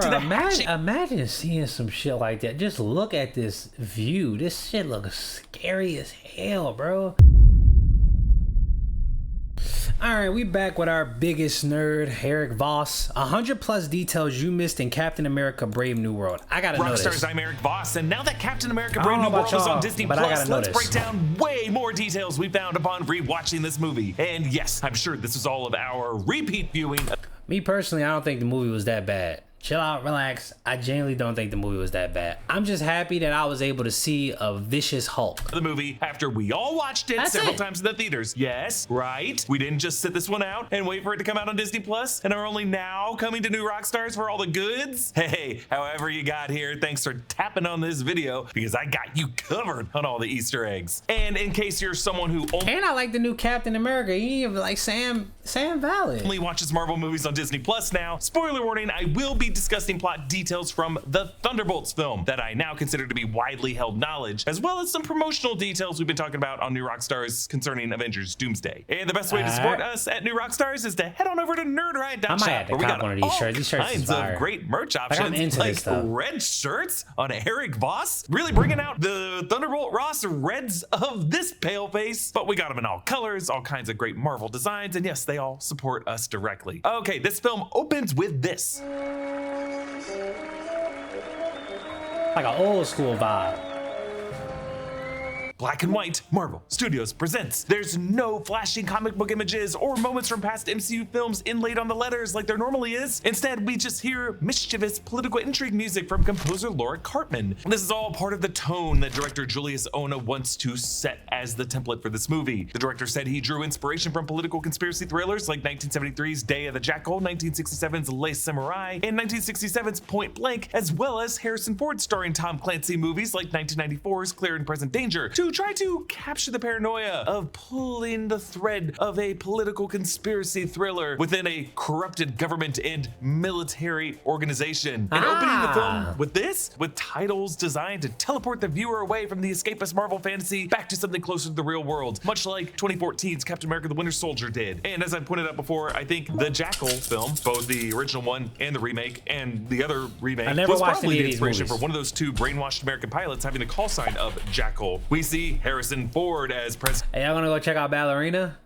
Bro, action. imagine seeing some shit like that. Just look at this view. This shit looks scary as hell, bro. Alright, we back with our biggest nerd, Eric Voss. 100+ details you missed in Captain America Brave New World. I gotta know this. Rockstars, I'm Eric Voss, and now that Captain America Brave New World is on Disney Plus, let's break down way more details we found upon rewatching this movie. And yes, I'm sure this is all of our repeat viewing. Me personally, I don't think the movie was that bad. Chill out, relax. I genuinely don't think the movie was that bad. I'm just happy that I was able to see a vicious Hulk. The movie after we all watched it several times in the theaters. Yes, right? We didn't just sit this one out and wait for it to come out on Disney Plus and are only now coming to New Rockstars for all the goods. Hey, however you got here, thanks for tapping on this video because I got you covered on all the Easter eggs. And in case you're someone who and I like the new Captain America. You even like Sam Valid. Only watches Marvel movies on Disney Plus now. Spoiler warning, I will be discussing plot details from the Thunderbolts film that I now consider to be widely held knowledge, as well as some promotional details we've been talking about on New Rockstars concerning Avengers Doomsday. And the best way to support us at New Rockstars is to head on over to nerdride.shop. I might have to cop one of these shirts. These shirts kinds of great merch options, like red shirts on Eric Voss, really bringing out the Thunderbolt Ross reds of this pale face. But we got them in all colors, all kinds of great Marvel designs, and yes, they all support us directly. Okay, this film opens with this. Like an old school vibe. Black and white, Marvel Studios presents. There's no flashing comic book images or moments from past MCU films inlaid on the letters like there normally is. Instead, we just hear mischievous political intrigue music from composer Laura Cartman. This is all part of the tone that director Julius Ona wants to set as the template for this movie. The director said he drew inspiration from political conspiracy thrillers like 1973's Day of the Jackal, 1967's Les Samurai, and 1967's Point Blank, as well as Harrison Ford starring Tom Clancy movies like 1994's Clear and Present Danger, to try to capture the paranoia of pulling the thread of a political conspiracy thriller within a corrupted government and military organization. And opening the film with this, with titles designed to teleport the viewer away from the escapist Marvel fantasy back to something closer to the real world, much like 2014's Captain America the Winter Soldier did. And as I pointed out before, I think the Jackal film, both the original one and the remake, and the other remake, was probably the inspiration for one of those two brainwashed American pilots having the call sign of Jackal. We see Harrison Ford as president. Hey, y'all gonna go check out Ballerina?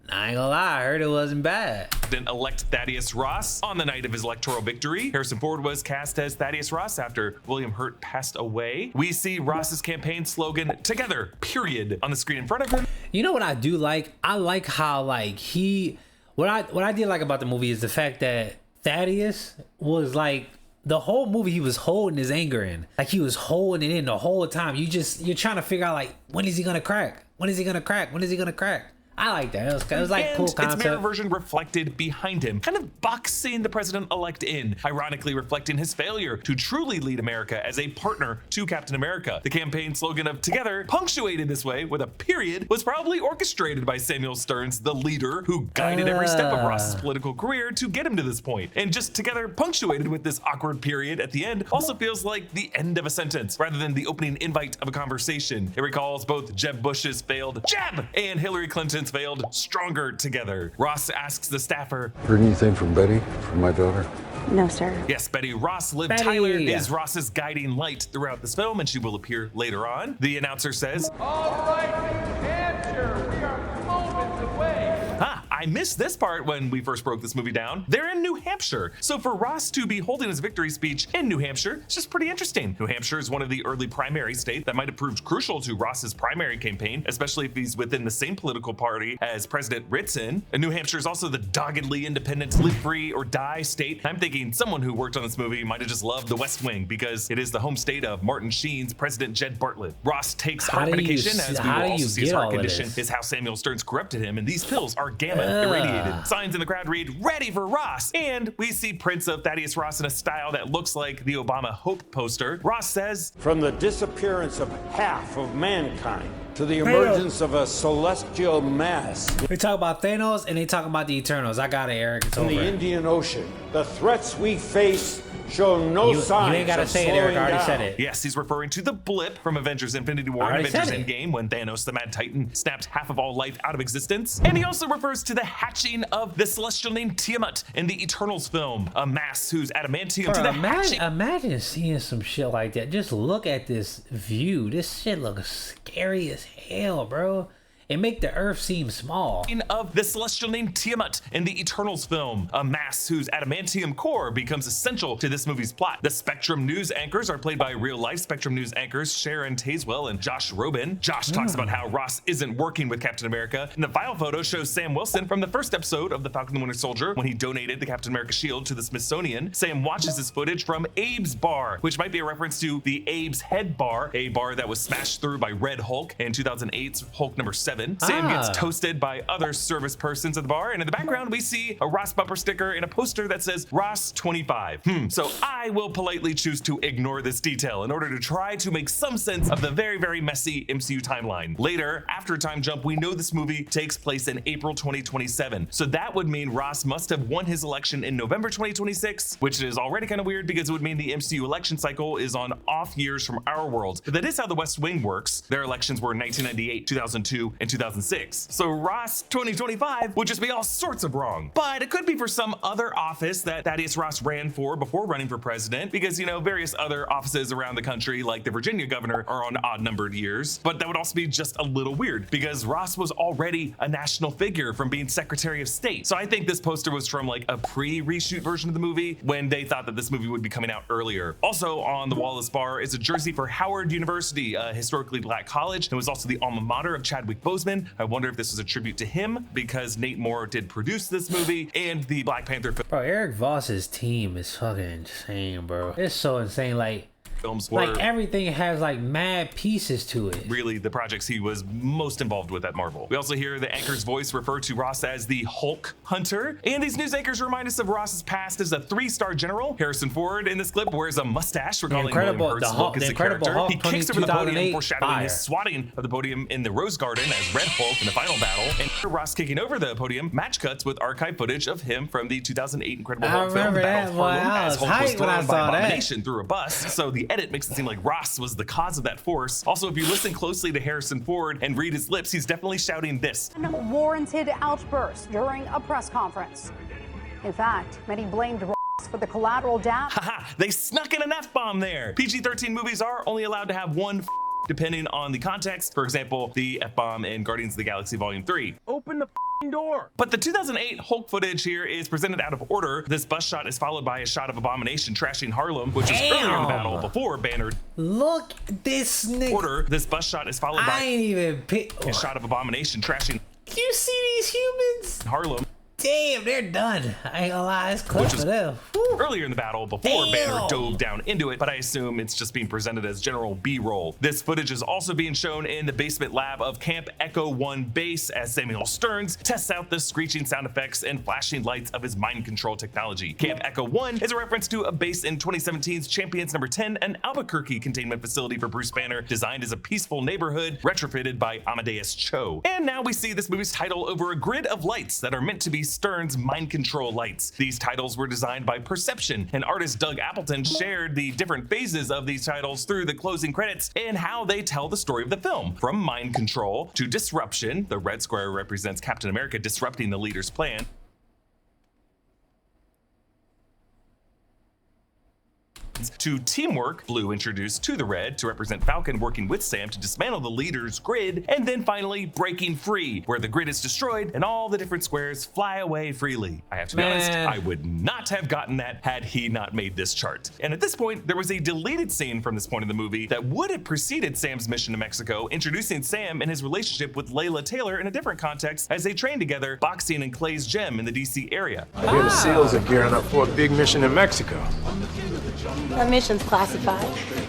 I ain't gonna lie, I heard it wasn't bad. Elect Thaddeus Ross on the night of his electoral victory. Harrison Ford was cast as Thaddeus Ross after William Hurt passed away. We see Ross's campaign slogan, "Together, period," on the screen in front of him. You know what I do like? I like how what I did like about the movie is the fact that Thaddeus was like, the whole movie he was holding his anger in. Like he was holding it in the whole time. You're trying to figure out like, when is he gonna crack? When is he gonna crack? When is he gonna crack? I like that. It was like and cool concept. Its mirror version reflected behind him, kind of boxing the president-elect in, ironically reflecting his failure to truly lead America as a partner to Captain America. The campaign slogan of "Together," punctuated this way with a period, was probably orchestrated by Samuel Stearns, the leader who guided every step of Ross's political career to get him to this point. And just "Together," punctuated with this awkward period at the end, also feels like the end of a sentence rather than the opening invite of a conversation. It recalls both Jeb Bush's failed "Jeb" and Hillary Clinton's failed "Stronger Together." Ross asks the staffer, "Heard anything from Betty, from my daughter?" "No, sir." Yes, Betty Ross Liv Tyler is Ross's guiding light throughout this film, and she will appear later on. The announcer says, "All right, New Hampshire, we are moments away." I missed this part when we first broke this movie down. They're in New Hampshire. So for Ross to be holding his victory speech in New Hampshire, it's just pretty interesting. New Hampshire is one of the early primary states that might have proved crucial to Ross's primary campaign, especially if he's within the same political party as President Ritson. And New Hampshire is also the doggedly independent, live free or die state. I'm thinking someone who worked on this movie might have just loved the West Wing because it is the home state of Martin Sheen's President Jed Bartlett. Ross takes heart medication, as we will also see his heart condition is how Samuel Stearns corrupted him, and these pills are gamma irradiated. Signs in the crowd read, "Ready for Ross." And we see prints of Thaddeus Ross in a style that looks like the Obama Hope poster. Ross says, "From the disappearance of half of mankind to the emergence of a celestial mass." They talk about Thanos and they talk about the Eternals. I got it, Eric. It's over. In the Indian Ocean, the threats we face show no You signs ain't gotta of say it, slowing Eric. I already down. said it. Yes, he's referring to the blip from Avengers Infinity War and already Avengers said it. Endgame when Thanos the Mad Titan snapped half of all life out of existence. And he also refers to the hatching of the celestial named Tiamat in the Eternals film, a mass whose adamantium to the hatching. Imagine seeing some shit like that. Just look at this view. This shit looks scary as hell, bro. And make the Earth seem small. Of the celestial named Tiamat in the Eternals film, a mass whose adamantium core becomes essential to this movie's plot. The Spectrum News anchors are played by real-life Spectrum News anchors Sharon Tazewell and Josh Robin. Josh talks about how Ross isn't working with Captain America, and the file photo shows Sam Wilson from the first episode of The Falcon and the Winter Soldier when he donated the Captain America shield to the Smithsonian. Sam watches this footage from Abe's bar, which might be a reference to the Abe's Head bar, a bar that was smashed through by Red Hulk in 2008's Hulk #7. Sam gets toasted by other service persons at the bar, and in the background we see a Ross bumper sticker and a poster that says Ross 25. So I will politely choose to ignore this detail in order to try to make some sense of the very, very messy MCU timeline. Later, after a time jump, we know this movie takes place in April 2027. So that would mean Ross must have won his election in November 2026, which is already kind of weird because it would mean the MCU election cycle is on off years from our world. But that is how the West Wing works. Their elections were in 1998, 2002, and 2006. So Ross 2025 would just be all sorts of wrong. But it could be for some other office that Thaddeus Ross ran for before running for president, because, you know, various other offices around the country, like the Virginia governor, are on odd-numbered years. But that would also be just a little weird, because Ross was already a national figure from being Secretary of State. So I think this poster was from like a pre-reshoot version of the movie when they thought that this movie would be coming out earlier. Also on the wall of this bar is a jersey for Howard University, a historically black college. It was also the alma mater of Chadwick Boseman. I wonder if this was a tribute to him because Nate Moore did produce this movie and the Black Panther film. Bro, Eric Voss's team is fucking insane, bro. It's so insane. Like everything has like mad pieces to it. Really the projects he was most involved with at Marvel. We also hear the anchor's voice refer to Ross as the Hulk Hunter, and these news anchors remind us of Ross's past as a 3-star general. Harrison Ford in this clip wears a mustache, recalling William Hurt's look as a character. He kicks over the podium, foreshadowing his swatting of the podium in the Rose Garden as Red Hulk in the final battle. And Ross kicking over the podium match cuts with archive footage of him from the 2008 Incredible Hulk film Battle of Harlem, as Hulk was thrown by Abomination through a bus. So the edit makes it seem like Ross was the cause of that force. Also, if you listen closely to Harrison Ford and read his lips, he's definitely shouting this. Warranted outburst during a press conference. In fact, many blamed Ross for the collateral damage. Haha, they snuck in an F-bomb there. PG-13 movies are only allowed to have one depending on the context. For example, the F-bomb in Guardians of the Galaxy Volume 3. Open the door. But the 2008 Hulk footage here is presented out of order. This bus shot is followed by a shot of Abomination trashing Harlem, which is earlier in the battle before Banner. Look, this nigga. Order. This bus shot is followed by I ain't even pick a shot of Abomination trashing. You see these humans? Harlem. Damn, they're done. I ain't gonna lie, it's close to them. Earlier in the battle before Banner dove down into it, but I assume it's just being presented as general B-roll. This footage is also being shown in the basement lab of Camp Echo 1 base as Samuel Stearns tests out the screeching sound effects and flashing lights of his mind control technology. Camp Echo 1 is a reference to a base in 2017's Champions No. 10, an Albuquerque containment facility for Bruce Banner, designed as a peaceful neighborhood retrofitted by Amadeus Cho. And now we see this movie's title over a grid of lights that are meant to be Stearns' mind control lights. These titles were designed by Perception, and artist Doug Appleton shared the different phases of these titles through the closing credits and how they tell the story of the film. From mind control to disruption, the red square represents Captain America disrupting the leader's plan, to teamwork, blue introduced to the red to represent Falcon working with Sam to dismantle the leader's grid, and then finally breaking free, where the grid is destroyed and all the different squares fly away freely. I have to be honest, I would not have gotten that had he not made this chart. And at this point, there was a deleted scene from this point in the movie that would have preceded Sam's mission to Mexico, introducing Sam and his relationship with Layla Taylor in a different context as they train together boxing in Clay's Gym in the DC area. I hear the SEALs are gearing up for a big mission in Mexico. That mission's classified.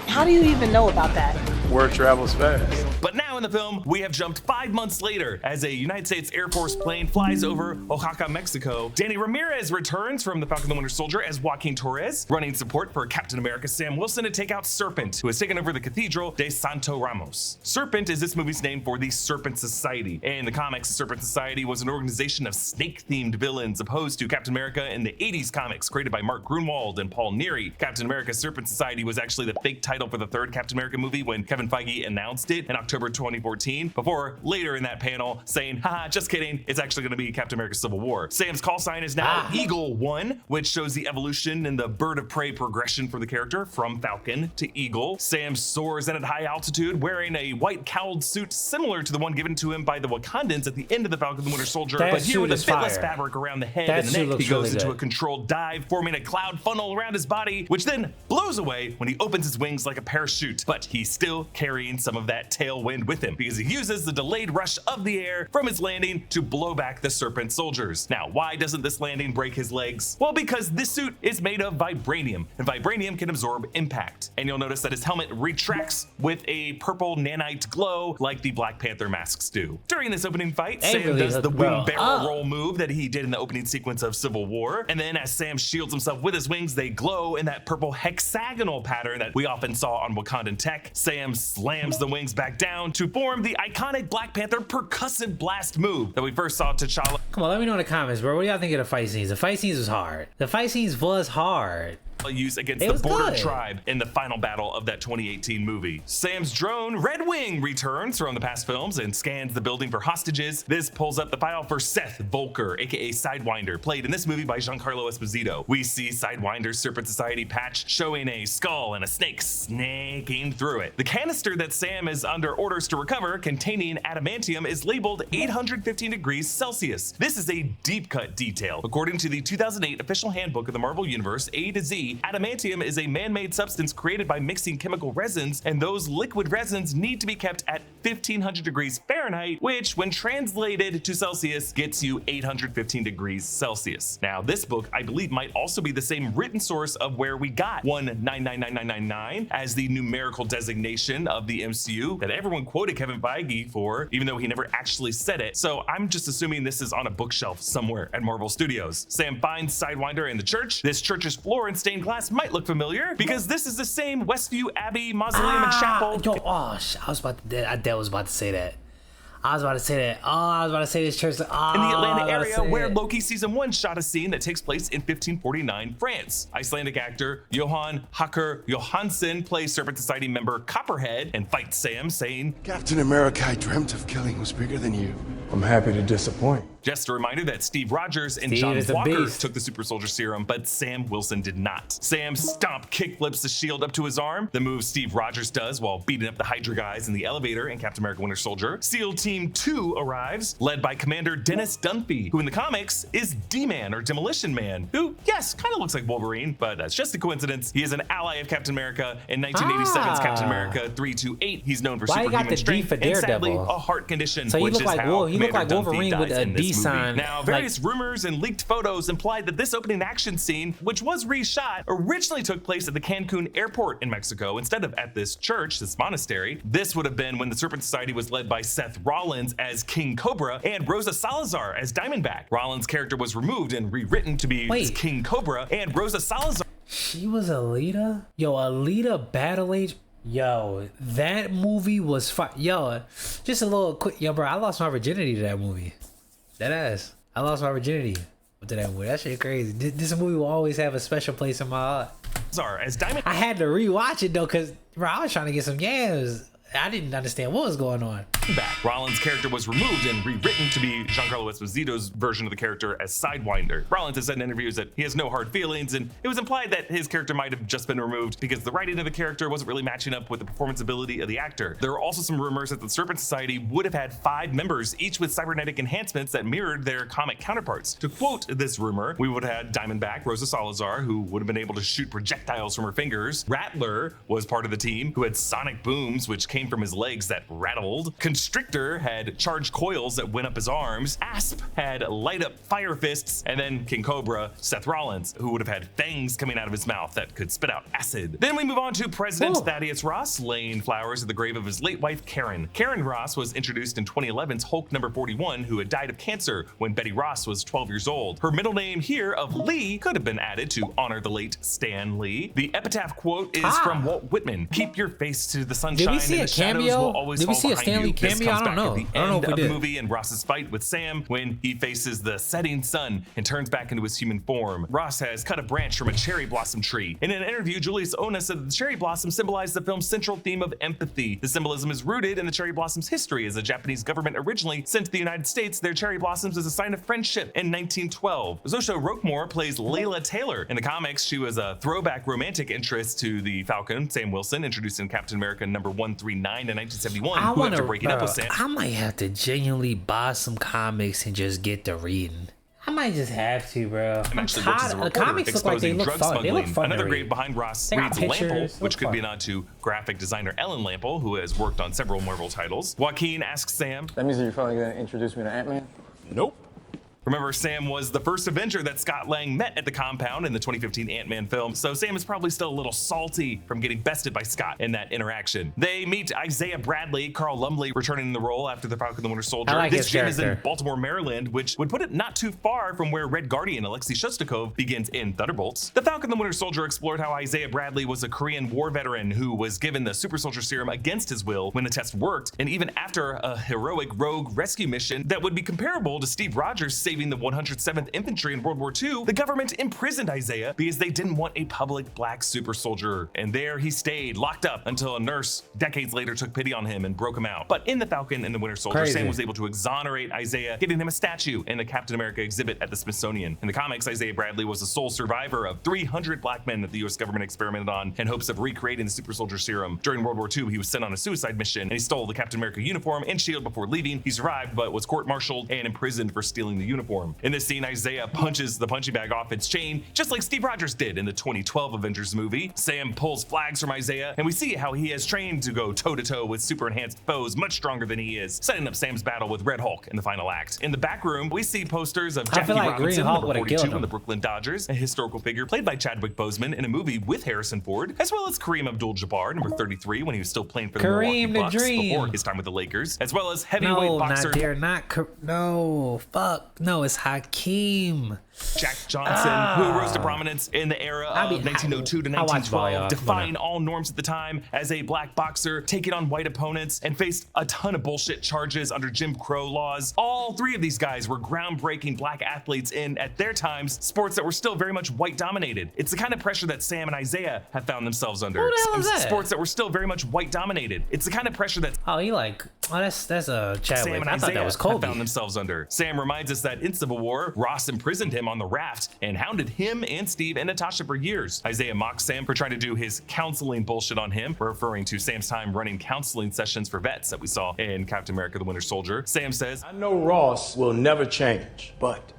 How do you even know about that? Word travels fast. But now in the film, we have jumped 5 months later as a United States Air Force plane flies over Oaxaca, Mexico. Danny Ramirez returns from the Falcon and the Winter Soldier as Joaquin Torres, running support for Captain America Sam Wilson to take out Serpent, who has taken over the Cathedral de Santo Ramos. Serpent is this movie's name for the Serpent Society. In the comics, the Serpent Society was an organization of snake-themed villains opposed to Captain America in the 80s comics created by Mark Grunwald and Paul Neary. Captain America's Serpent Society was actually the fake title for the third Captain America movie when Kevin Feige announced it in October 2014, before later in that panel saying, haha, just kidding, it's actually going to be Captain America Civil War. Sam's call sign is now Eagle 1, which shows the evolution in the bird of prey progression for the character from Falcon to Eagle. Sam soars in at high altitude wearing a white cowled suit similar to the one given to him by the Wakandans at the end of the Falcon and the Winter Soldier, but here with a bit less fabric around the head and the neck. He goes into a controlled dive, forming a cloud funnel around his body, which then blows away when he opens his wings like a parachute. But he's still carrying some of that tailwind with him because he uses the delayed rush of the air from his landing to blow back the Serpent soldiers. Now, why doesn't this landing break his legs? Well, because this suit is made of vibranium, and vibranium can absorb impact. And you'll notice that his helmet retracts with a purple nanite glow like the Black Panther masks do. During this opening fight, Sam does the wing barrel roll move that he did in the opening sequence of Civil War. And then as Sam shields himself with his wings, they glow in that purple hexagonal pattern that we often saw on Wakandan tech. Sam slams the wings back down to form the iconic Black Panther percussive blast move that we first saw T'Challa Come on, let me know in the comments, bro. What do y'all think of the fight scenes? The fight scenes was hard. The fight scenes was hard. use against the Border Tribe in the final battle of that 2018 movie. Sam's drone, Red Wing, returns from the past films and scans the building for hostages. This pulls up the file for Seth Volker, aka Sidewinder, played in this movie by Giancarlo Esposito. We see Sidewinder's Serpent Society patch showing a skull and a snake snaking through it. The canister that Sam is under orders to recover, containing adamantium, is labeled 815 degrees Celsius. This is a deep cut detail. According to the 2008 official handbook of the Marvel Universe, A to Z, adamantium is a man-made substance created by mixing chemical resins, and those liquid resins need to be kept at 1500 degrees Fahrenheit, which when translated to Celsius gets you 815 degrees Celsius. Now, this book, I believe, might also be the same written source of where we got 199999 as the numerical designation of the MCU that everyone quoted Kevin Feige for, even though he never actually said it. So I'm just assuming this is on a bookshelf somewhere at Marvel Studios. Sam finds Sidewinder in the church. This church's floor and stained glass might look familiar because this is the same Westview Abbey mausoleum and chapel. Yo, I was about to say that. I was about to say that. Oh, I was about to say this church. In the Atlanta area where Loki Season 1 shot a scene that takes place in 1549 France. Icelandic actor Johan Hakker Johansson plays Serpent Society member Copperhead and fights Sam, saying, Captain America I dreamt of killing was bigger than you. I'm happy to disappoint. Just a reminder that Steve Rogers and John Walker took the Super Soldier Serum, but Sam Wilson did not. Sam stomp kickflips the shield up to his arm, the move Steve Rogers does while beating up the Hydra guys in the elevator in Captain America Winter Soldier. SEAL Team 2 arrives, led by Commander Dennis Dunphy, who in the comics is D-Man or Demolition Man, who, yes, kind of looks like Wolverine, but that's just a coincidence. He is an ally of Captain America in 1987's Captain America 328. He's known for superhuman strength and sadly a heart condition, so which is how he looked like Dunphy Wolverine with a D sign. Now, various rumors and leaked photos implied that this opening action scene, which was reshot, originally took place at the Cancun airport in Mexico instead of at this church, this monastery. This would have been when the Serpent Society was led by Seth Rollins as King Cobra and Rosa Salazar as Diamondback. Rollins' character was removed and rewritten to be King Cobra, and Rosa Salazar. She was Alita? Yo, Alita Battle Age. Yo, that movie was fire. Yo, just a little quick. Yo, bro, I lost my virginity to that movie. That ass. I lost my virginity to that movie. That shit crazy. This movie will always have a special place in my heart. As Diamond. I had to rewatch it though, cause bro, I was trying to get some yams. I didn't understand what was going on. Back. Rollins' character was removed and rewritten to be Giancarlo Esposito's version of the character as Sidewinder. Rollins has said in interviews that he has no hard feelings, and it was implied that his character might have just been removed because the writing of the character wasn't really matching up with the performance ability of the actor. There are also some rumors that the Serpent Society would have had 5 members, each with cybernetic enhancements that mirrored their comic counterparts. To quote this rumor, we would have had Diamondback, Rosa Salazar, who would have been able to shoot projectiles from her fingers. Rattler was part of the team, who had sonic booms, which came from his legs that rattled. Constrictor had charged coils that went up his arms. Asp had light up fire fists. And then King Cobra, Seth Rollins, who would have had fangs coming out of his mouth that could spit out acid. Then we move on to President Thaddeus Ross laying flowers at the grave of his late wife, Karen. Karen Ross was introduced in 2011's Hulk number 41, who had died of cancer when Betty Ross was 12 years old. Her middle name here of Lee could have been added to honor the late Stan Lee. The epitaph quote is from Walt Whitman. Keep your face to the sunshine and the shadows will always fall behind you. This comes back at the end of the movie and Ross's fight with Sam when he faces the setting sun and turns back into his human form. Ross has cut a branch from a cherry blossom tree. In an interview, Julius Onah said that the cherry blossom symbolized the film's central theme of empathy. The symbolism is rooted in the cherry blossom's history, as the Japanese government originally sent to the United States their cherry blossoms as a sign of friendship in 1912. Zosha Roquemore plays Layla Taylor. In the comics, she was a throwback romantic interest to the Falcon, Sam Wilson, introduced in Captain America number 139 in 1971, who after breaking up with Sam. I might have to genuinely buy some comics and just get to reading. I might just have to, bro. I'm actually works as a reporter, comics look like they look fun. They look fun. Another grave behind Ross reads Lample, which could be a nod to graphic designer Ellen Lample, who has worked on several Marvel titles. Joaquin asks Sam, "That means that you're finally gonna introduce me to Ant-Man?" "Nope." Remember, Sam was the first Avenger that Scott Lang met at the compound in the 2015 Ant-Man film, so Sam is probably still a little salty from getting bested by Scott in that interaction. They meet Isaiah Bradley, Carl Lumbly returning in the role after the Falcon and the Winter Soldier. This gym is in Baltimore, Maryland, which would put it not too far from where Red Guardian Alexei Shostakov begins in Thunderbolts. The Falcon and the Winter Soldier explored how Isaiah Bradley was a Korean War veteran who was given the super soldier serum against his will when the test worked, and even after a heroic rogue rescue mission that would be comparable to Steve Rogers saving the 107th Infantry in World War II, the government imprisoned Isaiah because they didn't want a public black super soldier. And there he stayed, locked up, until a nurse decades later took pity on him and broke him out. But in the Falcon and the Winter Soldier, Sam was able to exonerate Isaiah, giving him a statue in the Captain America exhibit at the Smithsonian. In the comics, Isaiah Bradley was the sole survivor of 300 black men that the US government experimented on in hopes of recreating the super soldier serum. During World War II, he was sent on a suicide mission and he stole the Captain America uniform and shield before leaving. He survived, but was court-martialed and imprisoned for stealing the uniform. In this scene, Isaiah punches the punching bag off its chain, just like Steve Rogers did in the 2012 Avengers movie. Sam pulls flags from Isaiah, and we see how he has trained to go toe-to-toe with super-enhanced foes much stronger than he is, setting up Sam's battle with Red Hulk in the final act. In the back room, we see posters of Jackie Robinson, number 42 on the Brooklyn Dodgers, a historical figure played by Chadwick Boseman in a movie with Harrison Ford, as well as Kareem Abdul-Jabbar, number 33, when he was still playing for the Milwaukee Bucks before his time with the Lakers, as well as heavyweight boxer. No, it's Hakeem. Jack Johnson, who rose to prominence in the era of 1902 to 1912, defying all norms at the time as a black boxer, taking on white opponents, and faced a ton of bullshit charges under Jim Crow laws. All three of these guys were groundbreaking black athletes in, at their times, sports that were still very much white dominated. It's the kind of pressure that Sam and Isaiah have found themselves under. Who the hell is that? Sports that were still very much white dominated. It's the kind of pressure that that's a Chadwick. Sam and I thought that was Kobe. found themselves under. Sam reminds us that in Civil War, Ross imprisoned him on the raft and hounded him and Steve and Natasha for years. Isaiah mocks Sam for trying to do his counseling bullshit on him, referring to Sam's time running counseling sessions for vets that we saw in Captain America the Winter Soldier. Sam says, "I know Ross will never change, but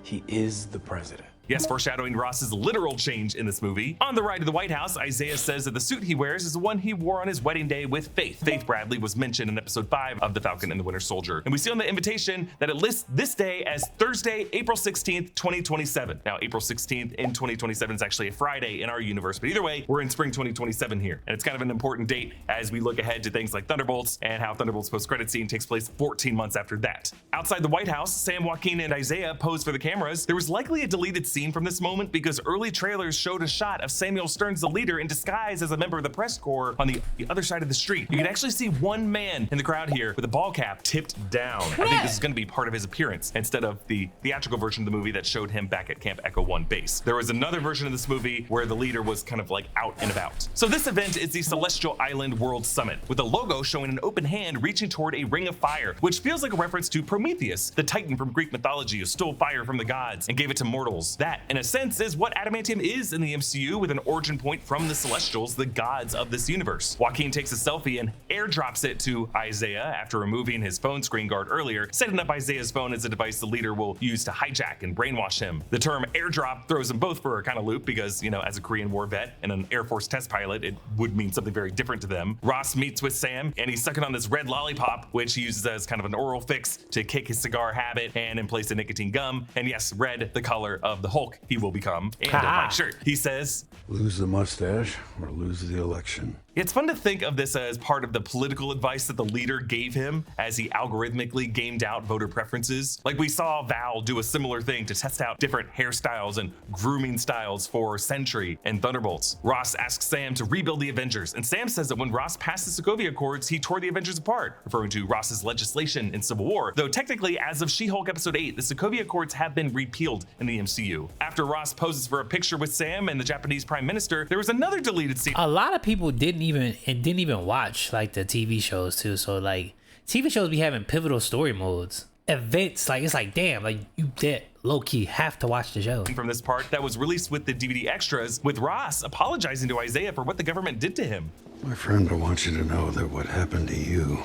he is the president." Yes, foreshadowing Ross's literal change in this movie. On the ride to the White House, Isaiah says that the suit he wears is the one he wore on his wedding day with Faith. Faith Bradley was mentioned in episode 5 of The Falcon and the Winter Soldier. And we see on the invitation that it lists this day as Thursday, April 16th, 2027. Now, April 16th in 2027 is actually a Friday in our universe, but either way, we're in spring 2027 here. And it's kind of an important date as we look ahead to things like Thunderbolts and how Thunderbolts post-credit scene takes place 14 months after that. Outside the White House, Sam, Joaquin, and Isaiah pose for the cameras. There was likely a deleted scene from this moment because early trailers showed a shot of Samuel Stearns, the leader, in disguise as a member of the press corps on the other side of the street. You can actually see one man in the crowd here with a ball cap tipped down. I think this is going to be part of his appearance instead of the theatrical version of the movie that showed him back at Camp Echo 1 base. There was another version of this movie where the leader was kind of like out and about. So this event is the Celestial Island World Summit, with a logo showing an open hand reaching toward a ring of fire, which feels like a reference to Prometheus, the titan from Greek mythology who stole fire from the gods and gave it to mortals. That, in a sense, is what adamantium is in the MCU, with an origin point from the Celestials, the gods of this universe. Joaquin takes a selfie and airdrops it to Isaiah after removing his phone screen guard earlier, setting up Isaiah's phone as a device the leader will use to hijack and brainwash him. The term airdrop throws them both for a kind of loop because, you know, as a Korean War vet and an Air Force test pilot, it would mean something very different to them. Ross meets with Sam and he's sucking on this red lollipop, which he uses as kind of an oral fix to kick his cigar habit and in place of nicotine gum. And yes, red, the color of the Hulk he will become. And a white shirt. He says, Lose the mustache or lose the election. it's fun to think of this as part of the political advice that the leader gave him as he algorithmically gamed out voter preferences. Like we saw Val do a similar thing to test out different hairstyles and grooming styles for Sentry and Thunderbolts. Ross asks Sam to rebuild the Avengers, and Sam says that when Ross passed the Sokovia Accords, he tore the Avengers apart, referring to Ross's legislation in Civil War, though technically as of She-Hulk episode 8, the Sokovia Accords have been repealed in the MCU. After Ross poses for a picture with Sam and the Japanese Prime Minister, there was another deleted scene. A lot of people didn't even watch like the TV shows too. So like TV shows be having pivotal story modes. Events, like it's like damn, like you did low key have to watch the show. From this part that was released with the DVD extras, with Ross apologizing to Isaiah for what the government did to him. My friend, I want you to know that what happened to you,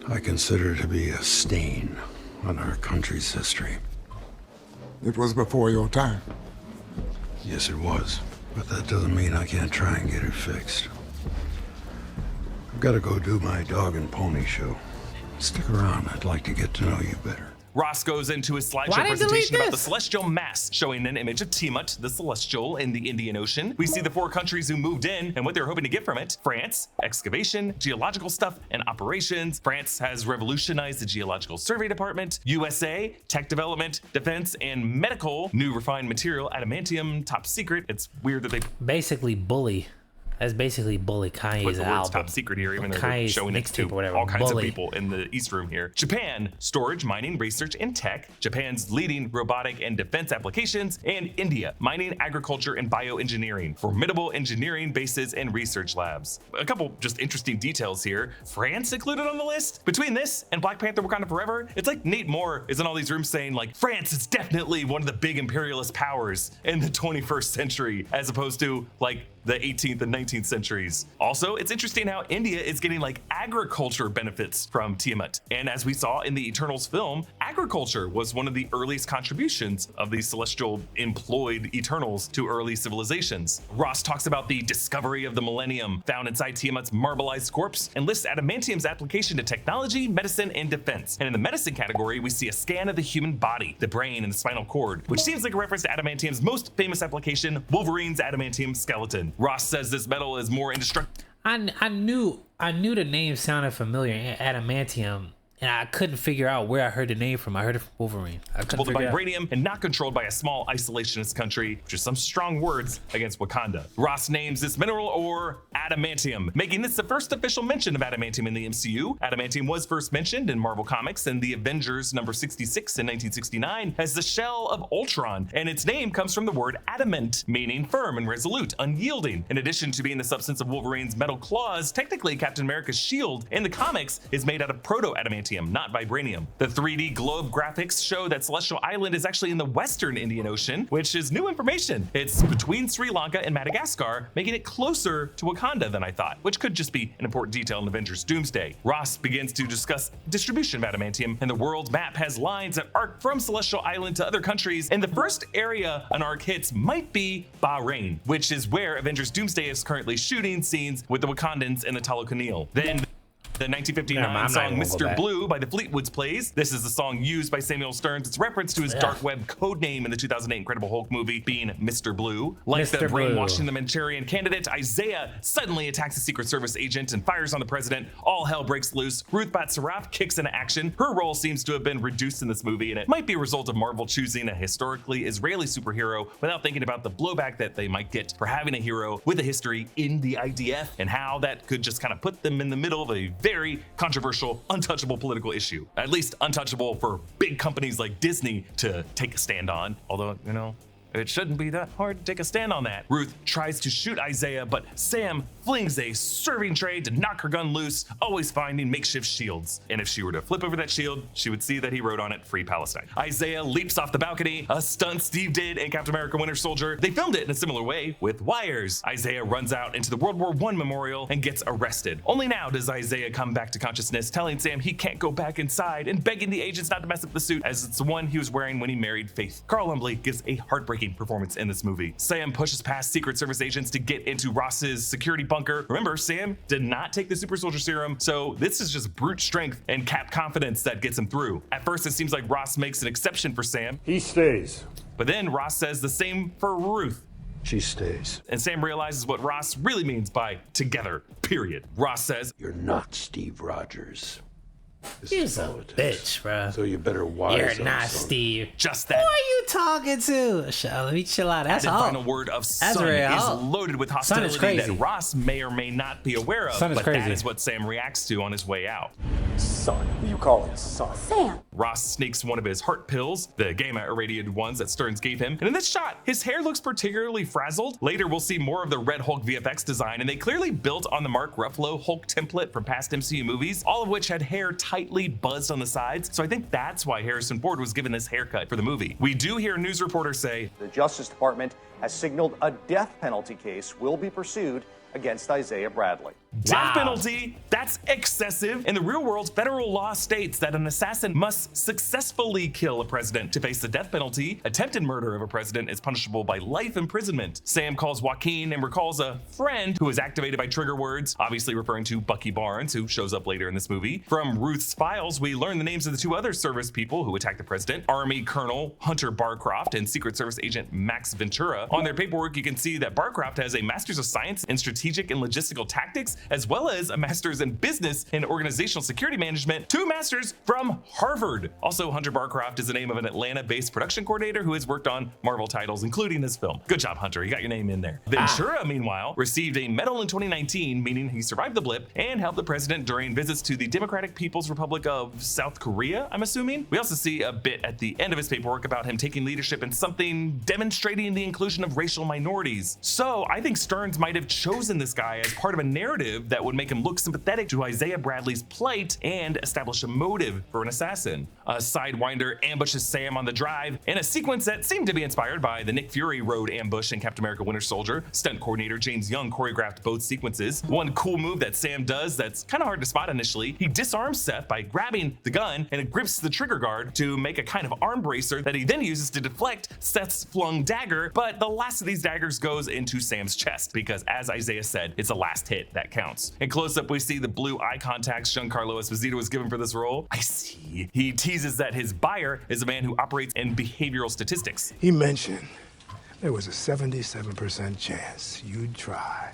I consider to be a stain on our country's history. It was before your time. Yes, it was. But that doesn't mean I can't try and get it fixed. I've got to go do my dog and pony show. Stick around. I'd like to get to know you better. Ross goes into his slideshow presentation about the Celestial Mass, showing an image of Tiamat, the Celestial, in the Indian Ocean. We see the 4 countries who moved in and what they're hoping to get from it. France, excavation, geological stuff, and operations. France has revolutionized the Geological Survey Department. USA, tech development, defense, and medical. New refined material, adamantium, top secret. It's weird that they basically bully. That's basically bully Kanye's put the words album. top secret here, even though they're Kanye's showing it to whatever. all kinds Bully. of people in the East Room here. Japan, storage, mining, research, and tech. Japan's leading robotic and defense applications. And India, mining, agriculture, and bioengineering. Formidable engineering bases and research labs. A couple just interesting details here. France included on the list? Between this and Black Panther Wakanda Forever, it's like Nate Moore is in all these rooms saying like, France is definitely one of the big imperialist powers in the 21st century, as opposed to like the 18th and 19th centuries. Also, it's interesting how India is getting like agriculture benefits from Tiamat. And as we saw in the Eternals film, agriculture was one of the earliest contributions of the celestial employed Eternals to early civilizations. Ross talks about the discovery of the Millennium found inside Tiamat's marbleized corpse and lists adamantium's application to technology, medicine, and defense. And in the medicine category, we see a scan of the human body, the brain, and the spinal cord, which seems like a reference to adamantium's most famous application, Wolverine's adamantium skeleton. Ross says this metal is more indestructible. I knew the name sounded familiar, adamantium, and I couldn't figure out where I heard the name from. I heard it from Wolverine. I couldn't figure it out. Vibranium and not controlled by a small isolationist country, which is some strong words against Wakanda. Ross names this mineral ore adamantium, making this the first official mention of adamantium in the MCU. Adamantium was first mentioned in Marvel Comics in the Avengers number 66 in 1969 as the shell of Ultron, and its name comes from the word adamant, meaning firm and resolute, unyielding. In addition to being the substance of Wolverine's metal claws, technically Captain America's shield in the comics is made out of proto-adamantium, not vibranium. The 3D globe graphics show that Celestial Island is actually in the western Indian Ocean, which is new information. It's between Sri Lanka and Madagascar, making it closer to Wakanda than I thought, which could just be an important detail in Avengers Doomsday. Ross begins to discuss distribution of adamantium, and the world map has lines that arc from Celestial Island to other countries, and the first area an arc hits might be Bahrain, which is where Avengers Doomsday is currently shooting scenes with the Wakandans and the Talo Kunil. Then the 1959 song Mr. Blue by the Fleetwoods plays. This is the song used by Samuel Stearns. It's reference to his dark web code name in the 2008 Incredible Hulk movie being Mr. Blue. Like the brainwashing the Manchurian candidate, Isaiah suddenly attacks a Secret Service agent and fires on the president. All hell breaks loose. Ruth Bat Saraf kicks into action. Her role seems to have been reduced in this movie, and it might be a result of Marvel choosing a historically Israeli superhero without thinking about the blowback that they might get for having a hero with a history in the IDF and how that could just kind of put them in the middle of a very controversial, untouchable political issue. At least untouchable for big companies like Disney to take a stand on. Although, you know, It shouldn't be that hard to take a stand on that. Ruth tries to shoot Isaiah, but Sam flings a serving tray to knock her gun loose, always finding makeshift shields. And if she were to flip over that shield, she would see that he wrote on it, "Free Palestine." Isaiah leaps off the balcony, a stunt Steve did in Captain America Winter Soldier. They filmed it in a similar way with wires. Isaiah runs out into the World War I memorial and gets arrested. Only now does Isaiah come back to consciousness, telling Sam he can't go back inside and begging the agents not to mess up the suit as it's the one he was wearing when he married Faith. Carl Lumbly gives a heartbreaking performance in this movie. Sam pushes past Secret Service agents to get into Ross's security bunker. Remember, Sam did not take the super soldier serum, so this is just brute strength and Cap confidence that gets him through. At first, it seems like Ross makes an exception for Sam. He stays. But then Ross says the same for Ruth. She stays. And Sam realizes what Ross really means by together, period. Ross says, You're not Steve Rogers. This He's is a politics. bitch, bro. So you better wise You're up, not son. Steve. just Who that. are you talking to? Let me chill out. That's The all. final word of That's Son real. is loaded with hostility crazy. that Ross may or may not be aware of, Son is but that crazy. is what Sam reacts to on his way out. Son. Who you call it, son? Sam. Ross sneaks one of his heart pills, the gamma irradiated ones that Stearns gave him, and in this shot, his hair looks particularly frazzled. Later, we'll see more of the Red Hulk VFX design, and they clearly built on the Mark Ruffalo Hulk template from past MCU movies, all of which had hair tightly buzzed on the sides, so I think that's why Harrison Ford was given this haircut for the movie. We do hear news reporters say, The Justice Department has signaled a death penalty case will be pursued against Isaiah Bradley. death penalty? That's excessive. In the real world, federal law states that an assassin must successfully kill a president. To face the death penalty, attempted murder of a president is punishable by life imprisonment. Sam calls Joaquin and recalls a friend who is activated by trigger words, obviously referring to Bucky Barnes, who shows up later in this movie. From Ruth's files, we learn the names of the two other service people who attacked the president, Army Colonel Hunter Barcroft and Secret Service Agent Max Ventura. On their paperwork, you can see that Barcroft has a Master's of Science in Strategic and Logistical Tactics, as well as a Master's in Business and Organizational Security Management, 2 masters from Harvard. Also, Hunter Barcroft is the name of an Atlanta-based production coordinator who has worked on Marvel titles, including this film. Good job, Hunter. You got your name in there. Ventura, meanwhile, received a medal in 2019, meaning he survived the blip and helped the president during visits to the Democratic People's Republic of South Korea, I'm assuming. We also see a bit at the end of his paperwork about him taking leadership in something demonstrating the inclusion of racial minorities. So I think Stearns might have chosen this guy as part of a narrative that would make him look sympathetic to Isaiah Bradley's plight and establish a motive for an assassin. A Sidewinder ambushes Sam on the drive in a sequence that seemed to be inspired by the Nick Fury road ambush in Captain America Winter Soldier. Stunt coordinator James Young choreographed both sequences. One cool move that Sam does that's kind of hard to spot initially, he disarms Seth by grabbing the gun and it grips the trigger guard to make a kind of arm bracer that he then uses to deflect Seth's flung dagger, but the last of these daggers goes into Sam's chest because, as Isaiah said, it's the last hit that counts. In close-up, we see the blue eye contacts Giancarlo Esposito was given for this role. I see. He teases that his buyer is a man who operates in behavioral statistics. He mentioned there was a 77% chance you'd try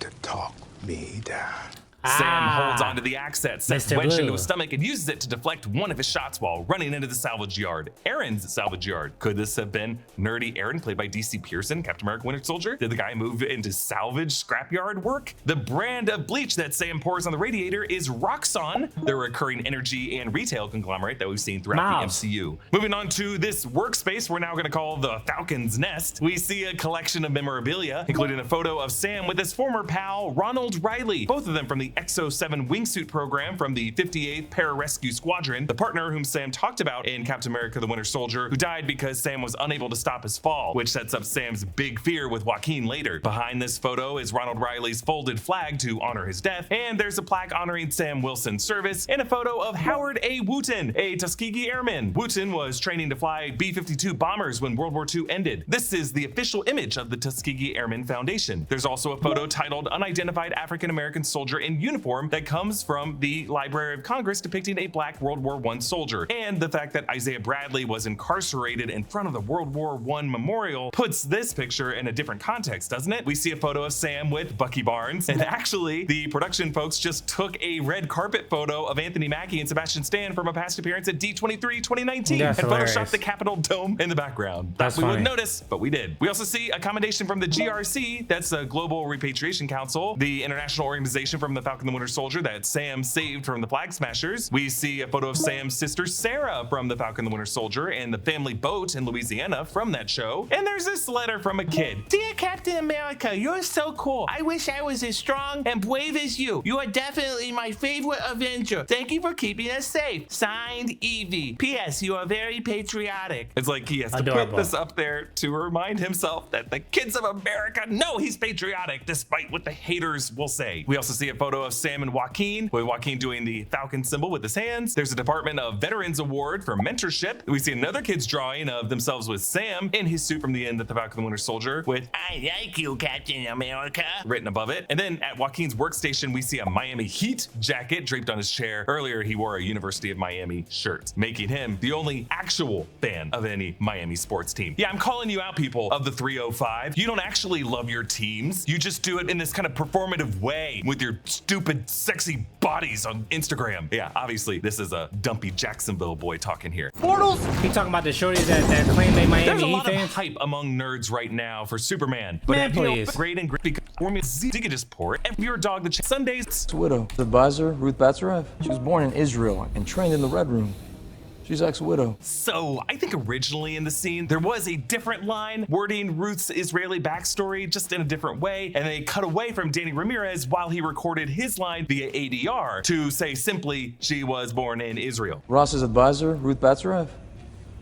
to talk me down. Sam holds onto the axe that Seth Mr. wedged Blue. into his stomach and uses it to deflect one of his shots while running into the salvage yard. Aaron's salvage yard. Could this have been nerdy Aaron, played by DC Pearson, Captain America Winter Soldier? Did the guy move into salvage scrapyard work? The brand of bleach that Sam pours on the radiator is Roxxon, the recurring energy and retail conglomerate that we've seen throughout Mouse. the MCU. Moving on to this workspace we're now going to call the Falcon's Nest. We see a collection of memorabilia, including a photo of Sam with his former pal, Ronald Riley, both of them from the XO7 wingsuit program from the 58th Pararescue Squadron, the partner whom Sam talked about in Captain America the Winter Soldier, who died because Sam was unable to stop his fall, which sets up Sam's big fear with Joaquin later. Behind this photo is Ronald Riley's folded flag to honor his death, and there's a plaque honoring Sam Wilson's service, and a photo of Howard A. Wooten, a Tuskegee Airman. Wooten was training to fly B-52 bombers when World War II ended. This is the official image of the Tuskegee Airmen Foundation. There's also a photo titled Unidentified African American Soldier in Uniform that comes from the Library of Congress depicting a black World War I soldier. And the fact that Isaiah Bradley was incarcerated in front of the World War I memorial puts this picture in a different context, doesn't it? We see a photo of Sam with Bucky Barnes, and actually the production folks just took a red carpet photo of Anthony Mackie and Sebastian Stan from a past appearance at D23 2019 That's and hilarious. photoshopped the Capitol Dome in the background. That's we wouldn't funny. notice, but we did. We also see a commendation from the GRC, that's the Global Repatriation Council, the international organization from the Falcon the Winter Soldier that Sam saved from the Flag Smashers. We see a photo of Sam's sister Sarah from the Falcon the Winter Soldier and the family boat in Louisiana from that show. And there's this letter from a kid. Dear Captain America, you're so cool. I wish I was as strong and brave as you. You are definitely my favorite Avenger. Thank you for keeping us safe. Signed, Evie. P.S. You are very patriotic. It's like he has to put this up there to remind himself that the kids of America know he's patriotic, despite what the haters will say. We also see a photo of Sam and Joaquin, with Joaquin doing the Falcon symbol with his hands. There's a Department of Veterans Award for mentorship. We see another kid's drawing of themselves with Sam in his suit from the end of the Falcon the Winter Soldier with "I like you, Captain America" written above it. And then at Joaquin's workstation, we see a Miami Heat jacket draped on his chair. Earlier, he wore a University of Miami shirt, making him the only actual fan of any Miami sports team. Yeah, I'm calling you out, people of the 305. You don't actually love your teams. You just do it in this kind of performative way with your stupid, sexy bodies on Instagram. Yeah, obviously, this is a dumpy Jacksonville boy talking here. Portals! He talking about the shorties that claim they Miami There's a Heat lot fans? of hype among nerds right now for Superman. But Man, you know, please. great and great because Formula Z, you can just pour it. If you're a dog that Sundays. Widow. The advisor, Ruth Batsarev. She was born in Israel and trained in the Red Room. She's ex-widow. So I think originally in the scene, there was a different line wording Ruth's Israeli backstory just in a different way. And they cut away from Danny Ramirez while he recorded his line via ADR to say simply, she was born in Israel. Ross's advisor, Ruth Batsarev.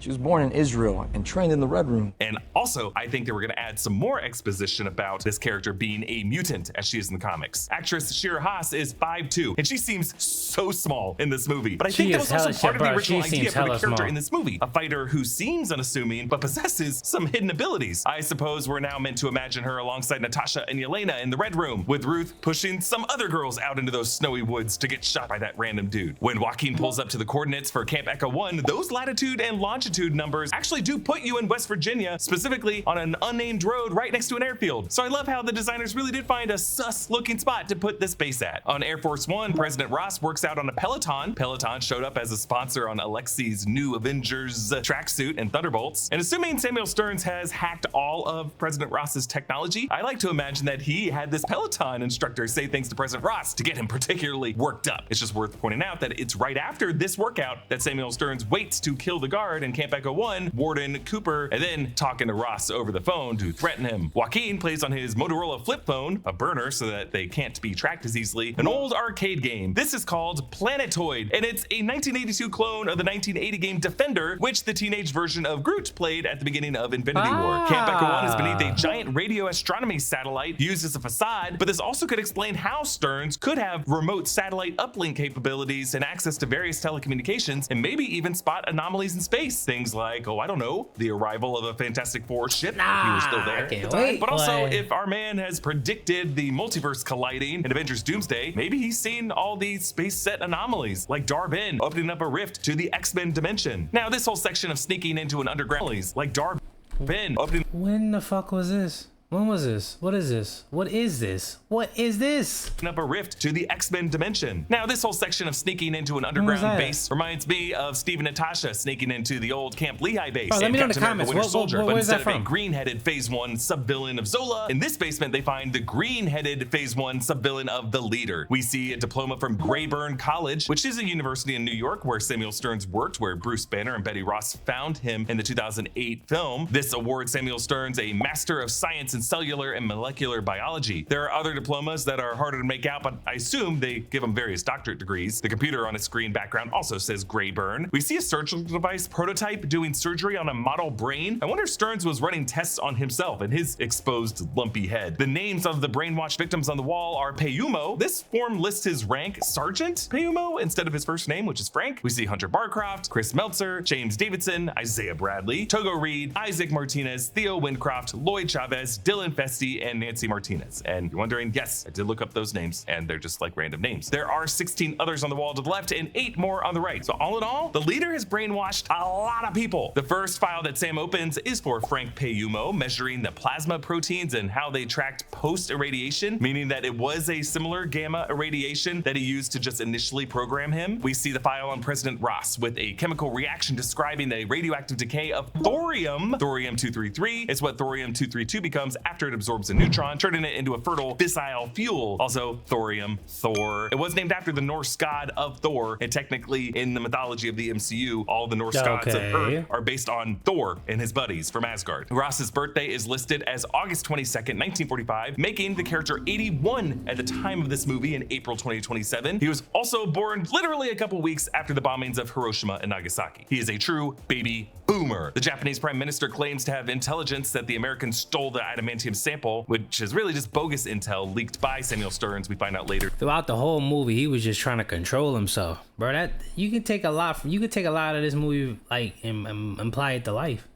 She was born in Israel and trained in the Red Room. And also, I think they were going to add some more exposition about this character being a mutant, as she is in the comics. Actress Shira Haas is 5'2", and she seems so small in this movie. But I think that was also part of the original idea for the character in this movie. A fighter who seems unassuming, but possesses some hidden abilities. I suppose we're now meant to imagine her alongside Natasha and Yelena in the Red Room, with Ruth pushing some other girls out into those snowy woods to get shot by that random dude. When Joaquin pulls up to the coordinates for Camp Echo 1, those latitude and longitude numbers actually do put you in West Virginia, specifically on an unnamed road right next to an airfield. So I love how the designers really did find a sus looking spot to put this base at. On Air Force One, President Ross works out on a Peloton. Peloton showed up as a sponsor on Alexi's new Avengers tracksuit and Thunderbolts. And assuming Samuel Stearns has hacked all of President Ross's technology, I like to imagine that he had this Peloton instructor say things to President Ross to get him particularly worked up. It's just worth pointing out that it's right after this workout that Samuel Stearns waits to kill the guard in Camp Echo 1, Warden Cooper, and then talking to Ross over the phone to threaten him. Joaquin plays on his Motorola flip phone, a burner so that they can't be tracked as easily, an old arcade game. This is called Planetoid, and it's a 1982 clone of the 1980 game Defender, which the teenage version of Groot played at the beginning of Infinity War. Camp Echo 1 is beneath a giant radio astronomy satellite used as a facade, but this also could explain how Stearns could have remote satellite uplink capabilities and access to various telecommunications, and maybe even spot anomalies in space. Things like, oh, I don't know, the arrival of a Fantastic Four ship, if he was still there at the time. But also, if our man has predicted the multiverse colliding in Avengers Doomsday, maybe he's seen all these space set anomalies, like Dar-Ben opening up a rift to the X-Men dimension. Now, this whole section of sneaking into an underground, like Dar-Ben opening. When the fuck was this? When was this? What is this? What is this? What is this? Up a rift to the X-Men dimension. Now, this whole section of sneaking into an underground base reminds me of Steve and Natasha sneaking into the old Camp Lehigh base. Let me know in the comments. Winter Soldier, but where's instead that from? of a green-headed Phase 1 sub-villain of Zola, in this basement they find the green-headed Phase 1 sub-villain of the Leader. We see a diploma from Grayburn College, which is a university in New York where Samuel Stearns worked, where Bruce Banner and Betty Ross found him in the 2008 film. This awards Samuel Stearns a Master of Science in Cellular and Molecular Biology. There are other diplomas that are harder to make out, but I assume they give them various doctorate degrees. The computer on its screen background also says Grayburn. We see a surgical device prototype doing surgery on a model brain. I wonder if Stearns was running tests on himself and his exposed lumpy head. The names of the brainwashed victims on the wall are Payumo. This form lists his rank Sergeant Payumo instead of his first name, which is Frank. We see Hunter Barcroft, Chris Meltzer, James Davidson, Isaiah Bradley, Togo Reed, Isaac Martinez, Theo Wincroft, Lloyd Chavez, Dylan Festi, and Nancy Martinez. And you're wondering, yes, I did look up those names, and they're just like random names. There are 16 others on the wall to the left and 8 more on the right. So all in all, the Leader has brainwashed a lot of people. The first file that Sam opens is for Frank Payumo, measuring the plasma proteins and how they tracked post-irradiation, meaning that it was a similar gamma irradiation that he used to just initially program him. We see the file on President Ross with a chemical reaction describing the radioactive decay of thorium. Thorium-233 is what thorium-232 becomes after it absorbs a neutron, turning it into a fertile fissile fuel, also thorium, Thor. It was named after the Norse god of Thor, and technically in the mythology of the MCU, all the Norse gods of Earth are based on Thor and his buddies from Asgard. Ross's birthday is listed as August 22nd, 1945, making the character 81 at the time of this movie in April 2027. He was also born literally a couple weeks after the bombings of Hiroshima and Nagasaki. He is a true baby boomer. The Japanese prime minister claims to have intelligence that the Americans stole the adamantium sample, which is really just bogus intel leaked by Samuel Stearns, we find out later. Throughout the whole movie, he was just trying to control himself. Bro, that you can take a lot of this movie like and apply it to life.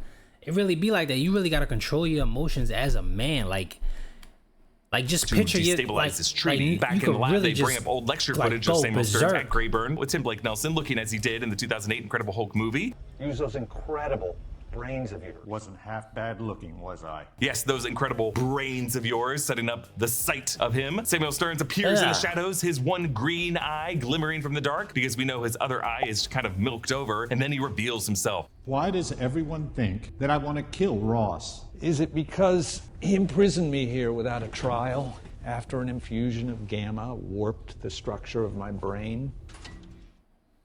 It really be like that. You really gotta control your emotions as a man. Like just to picture you destabilize this treaty. Back in the lab, they bring up old lecture footage of Samuel Stearns at Grayburn with Tim Blake Nelson looking as he did in the 2008 Incredible Hulk movie. Use those incredible brains of yours. Wasn't half bad looking, was I? Yes, those incredible brains of yours, setting up the sight of him. Samuel Stearns appears in the shadows, his one green eye glimmering from the dark, because we know his other eye is kind of milked over, and then he reveals himself. Why does everyone think that I want to kill Ross? Is it because he imprisoned me here without a trial after an infusion of gamma warped the structure of my brain?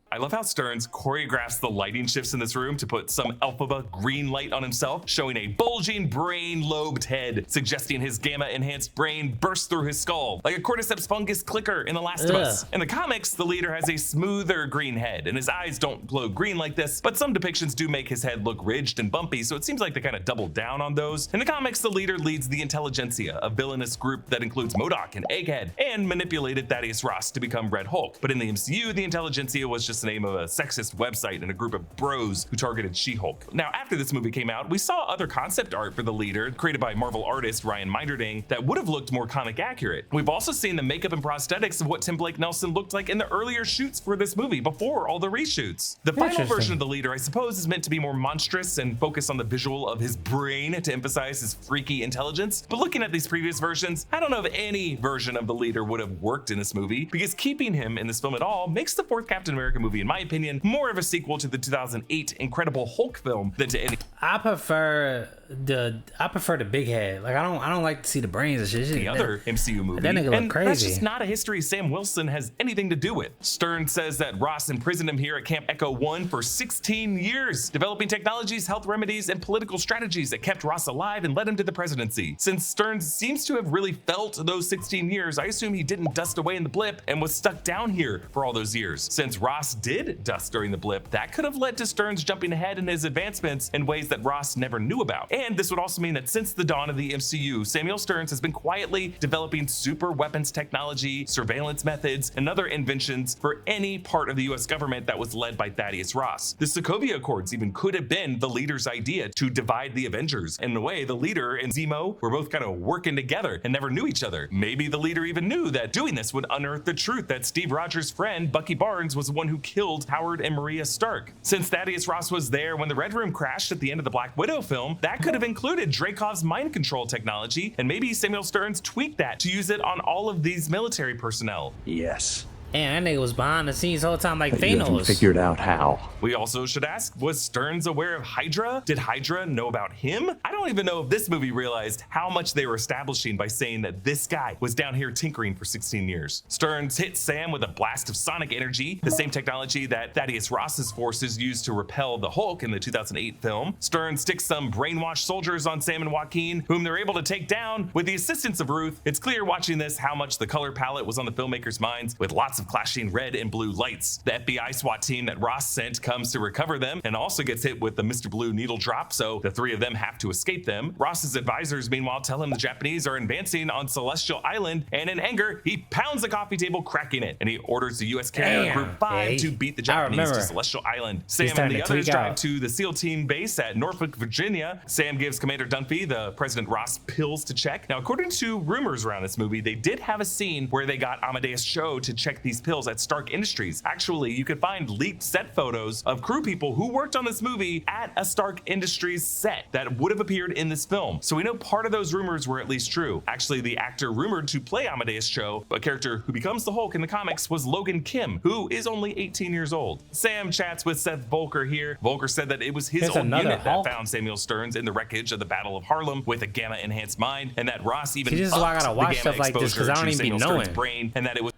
I love how Stearns choreographs the lighting shifts in this room to put some Elphaba green light on himself, showing a bulging brain lobed head, suggesting his gamma-enhanced brain bursts through his skull, like a cordyceps fungus clicker in The Last of Us. In the comics, the leader has a smoother green head, and his eyes don't glow green like this, but some depictions do make his head look ridged and bumpy, so it seems like they kind of doubled down on those. In the comics, the leader leads the Intelligentsia, a villainous group that includes MODOK and Egghead, and manipulated Thaddeus Ross to become Red Hulk. But in the MCU, the Intelligentsia was just the name of a sexist website and a group of bros who targeted She-Hulk. Now, after this movie came out, we saw other concept art for the leader, created by Marvel artist Ryan Meinderding, that would have looked more comic accurate. We've also seen the makeup and prosthetics of what Tim Blake Nelson looked like in the earlier shoots for this movie, before all the reshoots. The final version of the leader, I suppose, is meant to be more monstrous and focus on the visual of his brain to emphasize his freaky intelligence. But looking at these previous versions, I don't know if any version of the leader would have worked in this movie, because keeping him in this film at all makes the fourth Captain America movie, in my opinion, more of a sequel to the 2008 Incredible Hulk film than to any. I prefer the big head. Like I don't like to see the brains and shit. The other MCU movie. That nigga look crazy. That's just not a history Sam Wilson has anything to do with. Stearns says that Ross imprisoned him here at Camp Echo 1 for 16 years, developing technologies, health remedies, and political strategies that kept Ross alive and led him to the presidency. Since Stearns seems to have really felt those 16 years, I assume he didn't dust away in the blip and was stuck down here for all those years. Since Ross did dust during the blip, that could have led to Stearns jumping ahead in his advancements in ways that Ross never knew about. And this would also mean that since the dawn of the MCU, Samuel Stearns has been quietly developing super weapons technology, surveillance methods, and other inventions for any part of the US government that was led by Thaddeus Ross. The Sokovia Accords even could have been the leader's idea to divide the Avengers. In a way, the leader and Zemo were both kind of working together and never knew each other. Maybe the leader even knew that doing this would unearth the truth that Steve Rogers' friend, Bucky Barnes, was the one who killed Howard and Maria Stark. Since Thaddeus Ross was there when the Red Room crashed at the end of the Black Widow film, that could have included Dreykov's mind control technology, and maybe Samuel Stearns tweaked that to use it on all of these military personnel. Yes. And that nigga was behind the scenes the whole time like Thanos. You haven't figured out how. We also should ask, was Stearns aware of Hydra? Did Hydra know about him? I don't even know if this movie realized how much they were establishing by saying that this guy was down here tinkering for 16 years. Stearns hit Sam with a blast of sonic energy, the same technology that Thaddeus Ross's forces used to repel the Hulk in the 2008 film. Stearns sticks some brainwashed soldiers on Sam and Joaquin, whom they're able to take down with the assistance of Ruth. It's clear watching this how much the color palette was on the filmmakers' minds, with lots of clashing red and blue lights. The FBI SWAT team that Ross sent comes to recover them and also gets hit with the Mr. Blue needle drop, so the three of them have to escape them. Ross's advisors meanwhile tell him the Japanese are advancing on Celestial Island, and in anger he pounds the coffee table, cracking it, and he orders the US carrier Group 5 to beat the Japanese to Celestial Island. Sam and the others drive to the SEAL team base at Norfolk, Virginia. Sam gives Commander Dunphy the President Ross pills to check. Now, according to rumors around this movie, they did have a scene where they got Amadeus Cho to check the these pills at Stark Industries. Actually, you could find leaked set photos of crew people who worked on this movie at a Stark Industries set that would have appeared in this film. So we know part of those rumors were at least true. Actually, the actor rumored to play Amadeus Cho, a character who becomes the Hulk in the comics, was Logan Kim, who is only 18 years old. Sam chats with Seth Volker here. Volker said that it was his own unit that found Samuel Stearns in the wreckage of the Battle of Harlem with a gamma-enhanced mind, and that Ross even this is why I gotta watch stuff like this, because I don't even be knowing. Brain, and that it was.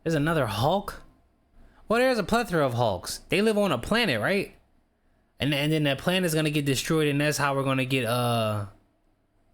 There's another Hulk? Well, there's a plethora of Hulks. They live on a planet, right? And then that planet is gonna get destroyed, and that's how we're gonna get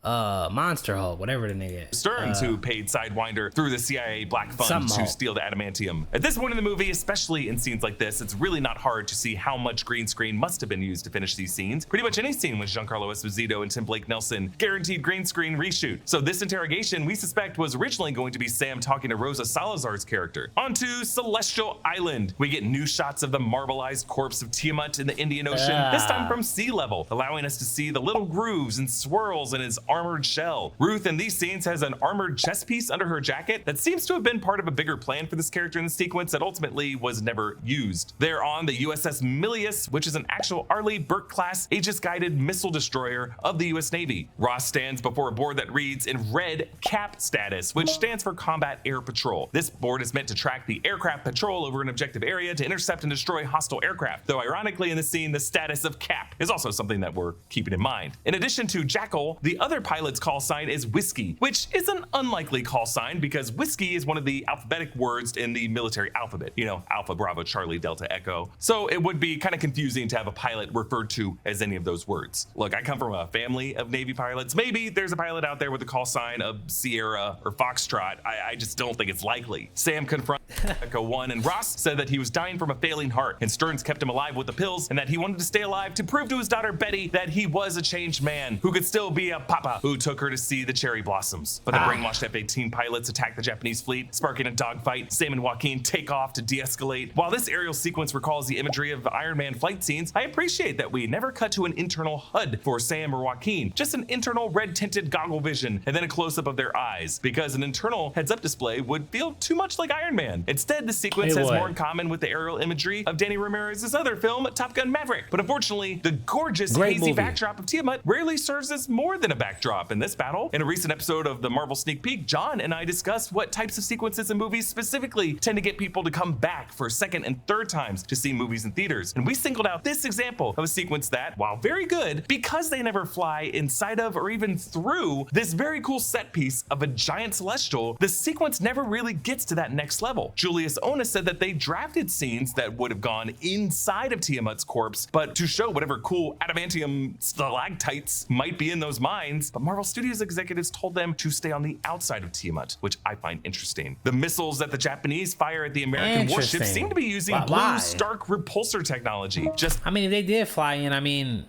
Monster Hulk, whatever the nigga is. Stearns, who paid Sidewinder through the CIA Black Fund to steal the adamantium. At this point in the movie, especially in scenes like this, it's really not hard to see how much green screen must have been used to finish these scenes. Pretty much any scene with Giancarlo Esposito and Tim Blake Nelson, guaranteed green screen reshoot. So this interrogation, we suspect, was originally going to be Sam talking to Rosa Salazar's character. Onto Celestial Island. We get new shots of the marbleized corpse of Tiamat in the Indian Ocean, this time from sea level, allowing us to see the little grooves and swirls in his armored shell. Ruth in these scenes has an armored chest piece under her jacket that seems to have been part of a bigger plan for this character in the sequence that ultimately was never used. They're on the USS Milius, which is an actual Arleigh Burke-class Aegis-guided missile destroyer of the US Navy. Ross stands before a board that reads in red CAP status, which stands for Combat Air Patrol. This board is meant to track the aircraft patrol over an objective area to intercept and destroy hostile aircraft, though ironically in the scene, the status of CAP is also something that we're keeping in mind. In addition to Jackal, the other pilot's call sign is Whiskey, which is an unlikely call sign because whiskey is one of the alphabetic words in the military alphabet. You know, Alpha, Bravo, Charlie, Delta, Echo. So it would be kind of confusing to have a pilot referred to as any of those words. Look, I come from a family of Navy pilots. Maybe there's a pilot out there with the call sign of Sierra or Foxtrot. I just don't think it's likely. Sam confronts Echo 1, and Ross said that he was dying from a failing heart, and Stearns kept him alive with the pills, and that he wanted to stay alive to prove to his daughter Betty that he was a changed man who could still be a papa who took her to see the cherry blossoms. But the brainwashed F-18 pilots attack the Japanese fleet, sparking a dogfight. Sam and Joaquin take off to de-escalate. While this aerial sequence recalls the imagery of Iron Man flight scenes, I appreciate that we never cut to an internal HUD for Sam or Joaquin, just an internal red-tinted goggle vision and then a close-up of their eyes, because an internal heads-up display would feel too much like Iron Man. Instead, the sequence has more in common with the aerial imagery of Danny Ramirez's other film, Top Gun Maverick. But unfortunately, the gorgeous hazy backdrop of Tiamat rarely serves as more than a backdrop in this battle. In a recent episode of the Marvel Sneak Peek, John and I discussed what types of sequences in movies specifically tend to get people to come back for second and third times to see movies in theaters. And we singled out this example of a sequence that, while very good, because they never fly inside of or even through this very cool set piece of a giant celestial, the sequence never really gets to that next level. Julius Onus said that they drafted scenes that would have gone inside of Tiamat's corpse, but to show whatever cool adamantium stalactites might be in those mines, but Marvel Studios executives told them to stay on the outside of Tiamat, which I find interesting. The missiles that the Japanese fire at the American warships seem to be using blue Stark repulsor technology. I mean, if they did fly in, I mean,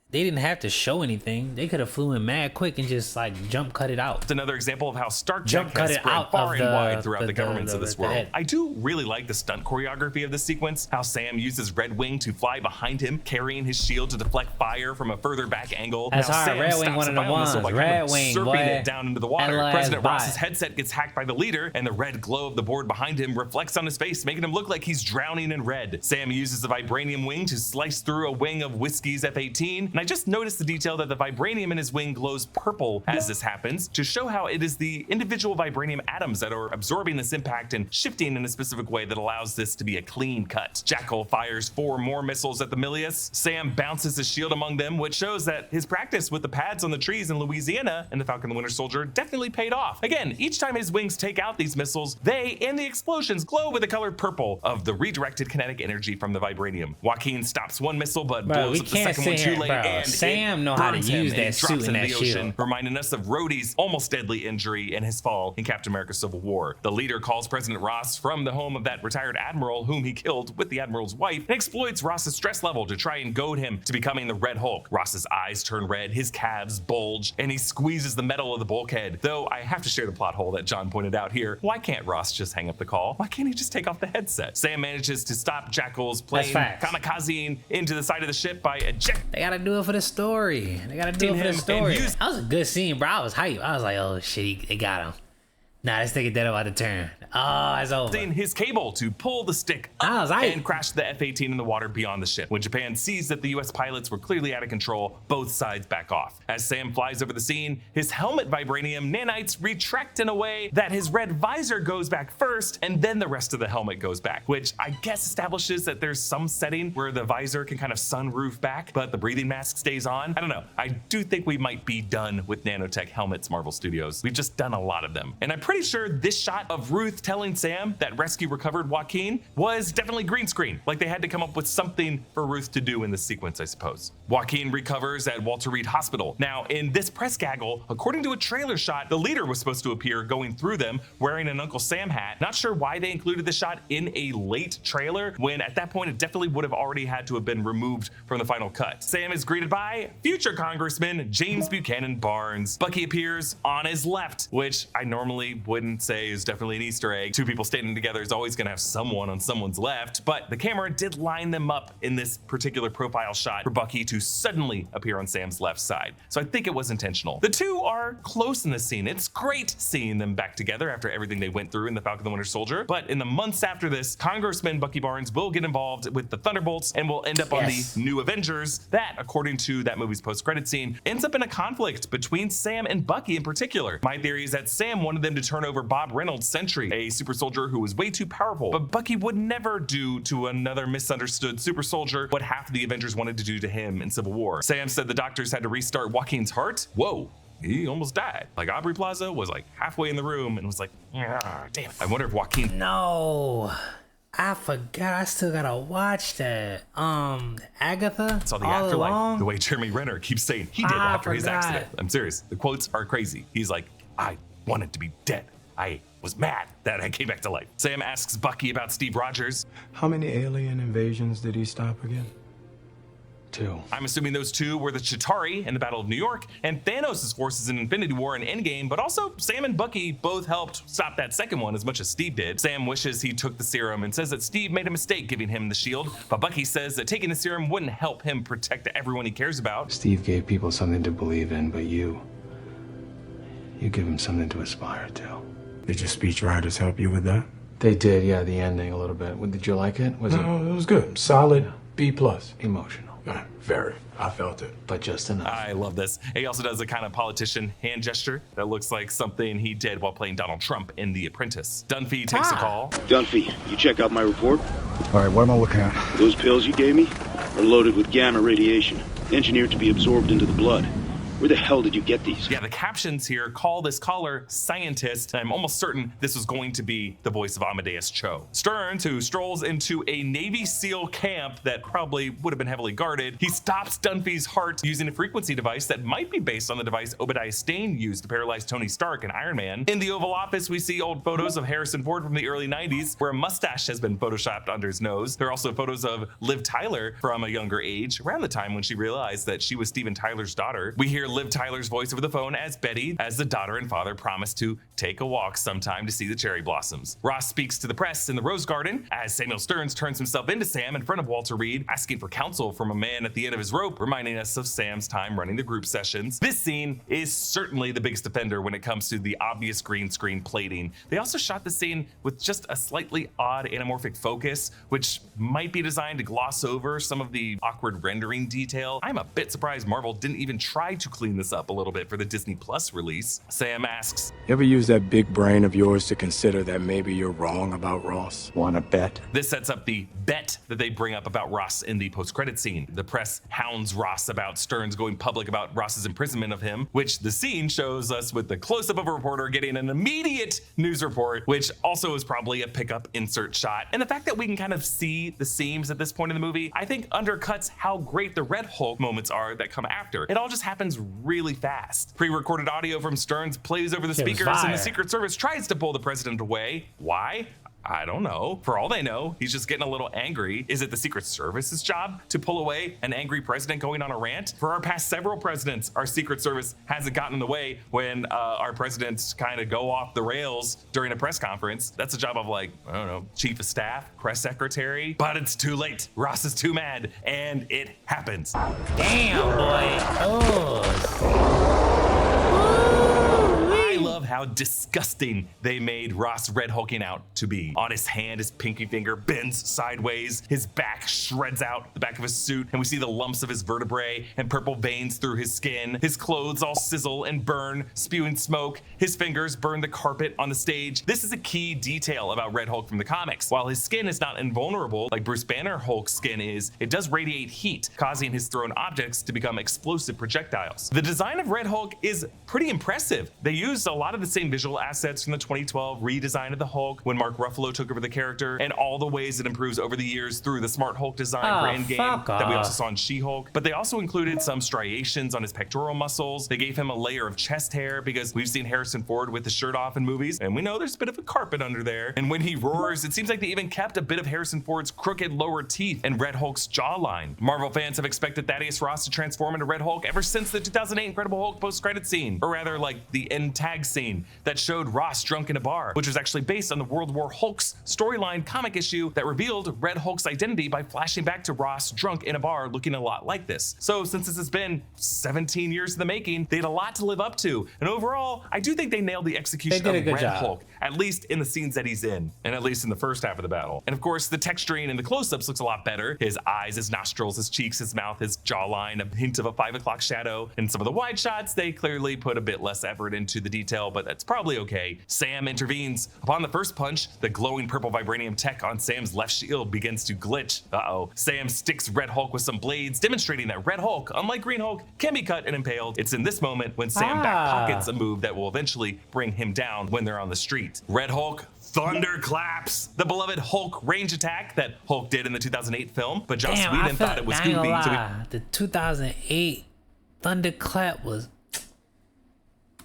they didn't have to show anything. They could have flew in mad quick and just like jump cut it out. It's another example of how Stark tech has spread far and wide throughout the governments of this world. I do really like the stunt choreography of this sequence, how Sam uses Red Wing to fly behind him, carrying his shield to deflect fire from a further back angle. That's now hard. Sam Red Wing, stops one of the ones. Red Wing, surfing it down into the water. President Ross's head headset gets hacked by the leader, and the red glow of the board behind him reflects on his face, making him look like he's drowning in red. Sam uses the vibranium wing to slice through a wing of Whiskey's F-18, and I just noticed the detail that the vibranium in his wing glows purple as this happens, to show how it is the individual vibranium atoms that are absorbing this impact and shifting in a specific way that allows this to be a clean cut. Jackal fires 4 more missiles at the Milius. Sam bounces his shield among them, which shows that his practice with the pads on the trees in Louisiana and the Falcon and the Winter Soldier definitely paid off. Again, each time his wings take out these missiles, they and the explosions glow with the color purple of the redirected kinetic energy from the vibranium. Joaquin stops one missile but blows up the second one too late, and Sam know how to use that suit in that shield, reminding us of Rhodey's almost deadly injury and his fall in Captain America Civil War. The leader calls President Ross from the home of that retired admiral whom he killed with the admiral's wife and exploits Ross's stress level to try and goad him to becoming the Red Hulk. Ross's eyes turn red, his calves bulge, and he squeezes the metal of the bulkhead. Though I have to share the plot hole that John pointed out here. Why can't Ross just hang up the call? Why can't he just take off the headset? Sam manages to stop Jackal's plane kamikazing into the side of the ship by ejecting. They gotta do it for the story. They gotta do it for the story. That was a good scene, bro. I was hyped. I was like, oh shit, they got him. Nah, this nigga dead about to turn. Oh, it's over. His cable to pull the stick up and crash the F-18 in the water beyond the ship. When Japan sees that the US pilots were clearly out of control, both sides back off. As Sam flies over the scene, his helmet vibranium nanites retract in a way that his red visor goes back first, and then the rest of the helmet goes back, which I guess establishes that there's some setting where the visor can kind of sunroof back, but the breathing mask stays on. I don't know. I do think we might be done with nanotech helmets, Marvel Studios. We've just done a lot of them. And I'm pretty sure this shot of Ruth telling Sam that rescue recovered Joaquin was definitely green screen. Like they had to come up with something for Ruth to do in this sequence, I suppose. Joaquin recovers at Walter Reed Hospital. Now, in this press gaggle, according to a trailer shot, the leader was supposed to appear going through them wearing an Uncle Sam hat. Not sure why they included the shot in a late trailer when at that point it definitely would have already had to have been removed from the final cut. Sam is greeted by future Congressman James Buchanan Barnes. Bucky appears on his left, which I normally wouldn't say is definitely an Easter egg. Two people standing together is always gonna have someone on someone's left, but the camera did line them up in this particular profile shot for Bucky to suddenly appear on Sam's left side. So I think it was intentional. The two are close in this scene. It's great seeing them back together after everything they went through in the Falcon and the Winter Soldier, but in the months after this, Congressman Bucky Barnes will get involved with the Thunderbolts and will end up on the New Avengers. That, according to that movie's post-credit scene, ends up in a conflict between Sam and Bucky in particular. My theory is that Sam wanted them to turn over Bob Reynolds' Sentry, a super soldier who was way too powerful, but Bucky would never do to another misunderstood super soldier what half of the Avengers wanted to do to him in Civil War. Sam said the doctors had to restart Joaquin's heart. Whoa. He almost died. Like Aubrey Plaza was like halfway in the room and was like, damn. I wonder if Joaquin. No, I forgot. I still gotta watch that. Agatha. Saw the all afterlife. along? The way Jeremy Renner keeps saying he did after his accident. I'm serious. The quotes are crazy. He's like, I wanted to be dead. I was mad that I came back to life. Sam asks Bucky about Steve Rogers. How many alien invasions did he stop again? 2. I'm assuming those 2 were the Chitauri in the Battle of New York and Thanos' forces in Infinity War and Endgame, but also Sam and Bucky both helped stop that second one as much as Steve did. Sam wishes he took the serum and says that Steve made a mistake giving him the shield, but Bucky says that taking the serum wouldn't help him protect everyone he cares about. Steve gave people something to believe in, but you give him something to aspire to. Did your speechwriters help you with that? They did, yeah, the ending a little bit. Did you like it? It was good. Solid B+. Emotional. Very. I felt it. But just enough. I love this. He also does a kind of politician hand gesture that looks like something he did while playing Donald Trump in The Apprentice. Dunphy takes a call. Dunphy, you check out my report? All right, what am I looking at? Those pills you gave me are loaded with gamma radiation, engineered to be absorbed into the blood. Where the hell did you get these? Yeah, the captions here call this caller scientist, and I'm almost certain this was going to be the voice of Amadeus Cho. Stearns, who strolls into a Navy SEAL camp that probably would have been heavily guarded, he stops Dunphy's heart using a frequency device that might be based on the device Obadiah Stane used to paralyze Tony Stark in Iron Man. In the Oval Office, we see old photos of Harrison Ford from the early 90s, where a mustache has been photoshopped under his nose. There are also photos of Liv Tyler from a younger age, around the time when she realized that she was Steven Tyler's daughter. We hear Liv Tyler's voice over the phone as Betty, as the daughter and father promise to take a walk sometime to see the cherry blossoms. Ross speaks to the press in the Rose Garden as Samuel Stearns turns himself into Sam in front of Walter Reed, asking for counsel from a man at the end of his rope, reminding us of Sam's time running the group sessions. This scene is certainly the biggest offender when it comes to the obvious green screen plating. They also shot the scene with just a slightly odd anamorphic focus, which might be designed to gloss over some of the awkward rendering detail. I'm a bit surprised Marvel didn't even try to clean this up a little bit for the Disney Plus release. Sam asks, You ever use that big brain of yours to consider that maybe you're wrong about Ross? Wanna bet? This sets up the bet that they bring up about Ross in the post-credit scene. The press hounds Ross about Stearns going public about Ross's imprisonment of him, which the scene shows us with the close-up of a reporter getting an immediate news report, which also is probably a pickup insert shot. And the fact that we can kind of see the seams at this point in the movie, I think undercuts how great the Red Hulk moments are that come after. It all just happens really fast. Pre-recorded audio from Stearns plays over the speakers, and the Secret Service tries to pull the president away. Why? I don't know. For all they know, he's just getting a little angry. Is it the Secret Service's job to pull away an angry president going on a rant? For our past several presidents, our Secret Service hasn't gotten in the way when our presidents kind of go off the rails during a press conference. That's a job of, like, I don't know, chief of staff, press secretary, but it's too late. Ross is too mad, and it happens. Damn, boy. Oh. I love how disgusting they made Ross Red Hulking out to be. On his hand, his pinky finger bends sideways, his back shreds out the back of his suit, and we see the lumps of his vertebrae and purple veins through his skin. His clothes all sizzle and burn, spewing smoke. His fingers burn the carpet on the stage. This is a key detail about Red Hulk from the comics. While his skin is not invulnerable like Bruce Banner Hulk's skin is, it does radiate heat, causing his thrown objects to become explosive projectiles. The design of Red Hulk is pretty impressive. They used a lot of the same visual assets from the 2012 redesign of the Hulk when Mark Ruffalo took over the character, and all the ways it improves over the years through the Smart Hulk design for Endgame that we also saw in She-Hulk. But they also included some striations on his pectoral muscles. They gave him a layer of chest hair because we've seen Harrison Ford with the shirt off in movies, and we know there's a bit of a carpet under there. And when he roars, it seems like they even kept a bit of Harrison Ford's crooked lower teeth and Red Hulk's jawline. Marvel fans have expected Thaddeus Ross to transform into Red Hulk ever since the 2008 Incredible Hulk post-credit scene, or rather like the end tag scene that showed Ross drunk in a bar, which was actually based on the World War Hulk's storyline comic issue that revealed Red Hulk's identity by flashing back to Ross drunk in a bar looking a lot like this. So since this has been 17 years in the making, they had a lot to live up to, and overall I do think they nailed the execution of Red Hulk, at least in the scenes that he's in, and at least in the first half of the battle. And of course the texturing and the close-ups looks a lot better. His eyes, his nostrils, his cheeks, his mouth, his jawline, a hint of a 5 o'clock shadow. And some of the wide shots, they clearly put a bit less effort into the detail, but that's probably okay. Sam intervenes. Upon the first punch, the glowing purple vibranium tech on Sam's left shield begins to glitch. Uh-oh. Sam sticks Red Hulk with some blades, demonstrating that Red Hulk, unlike Green Hulk, can be cut and impaled. It's in this moment when Sam back pockets a move that will eventually bring him down when they're on the street. Red Hulk thunderclaps, the beloved Hulk range attack that Hulk did in the 2008 film, but Joss Whedon thought it was goofy. The 2008 thunderclap was...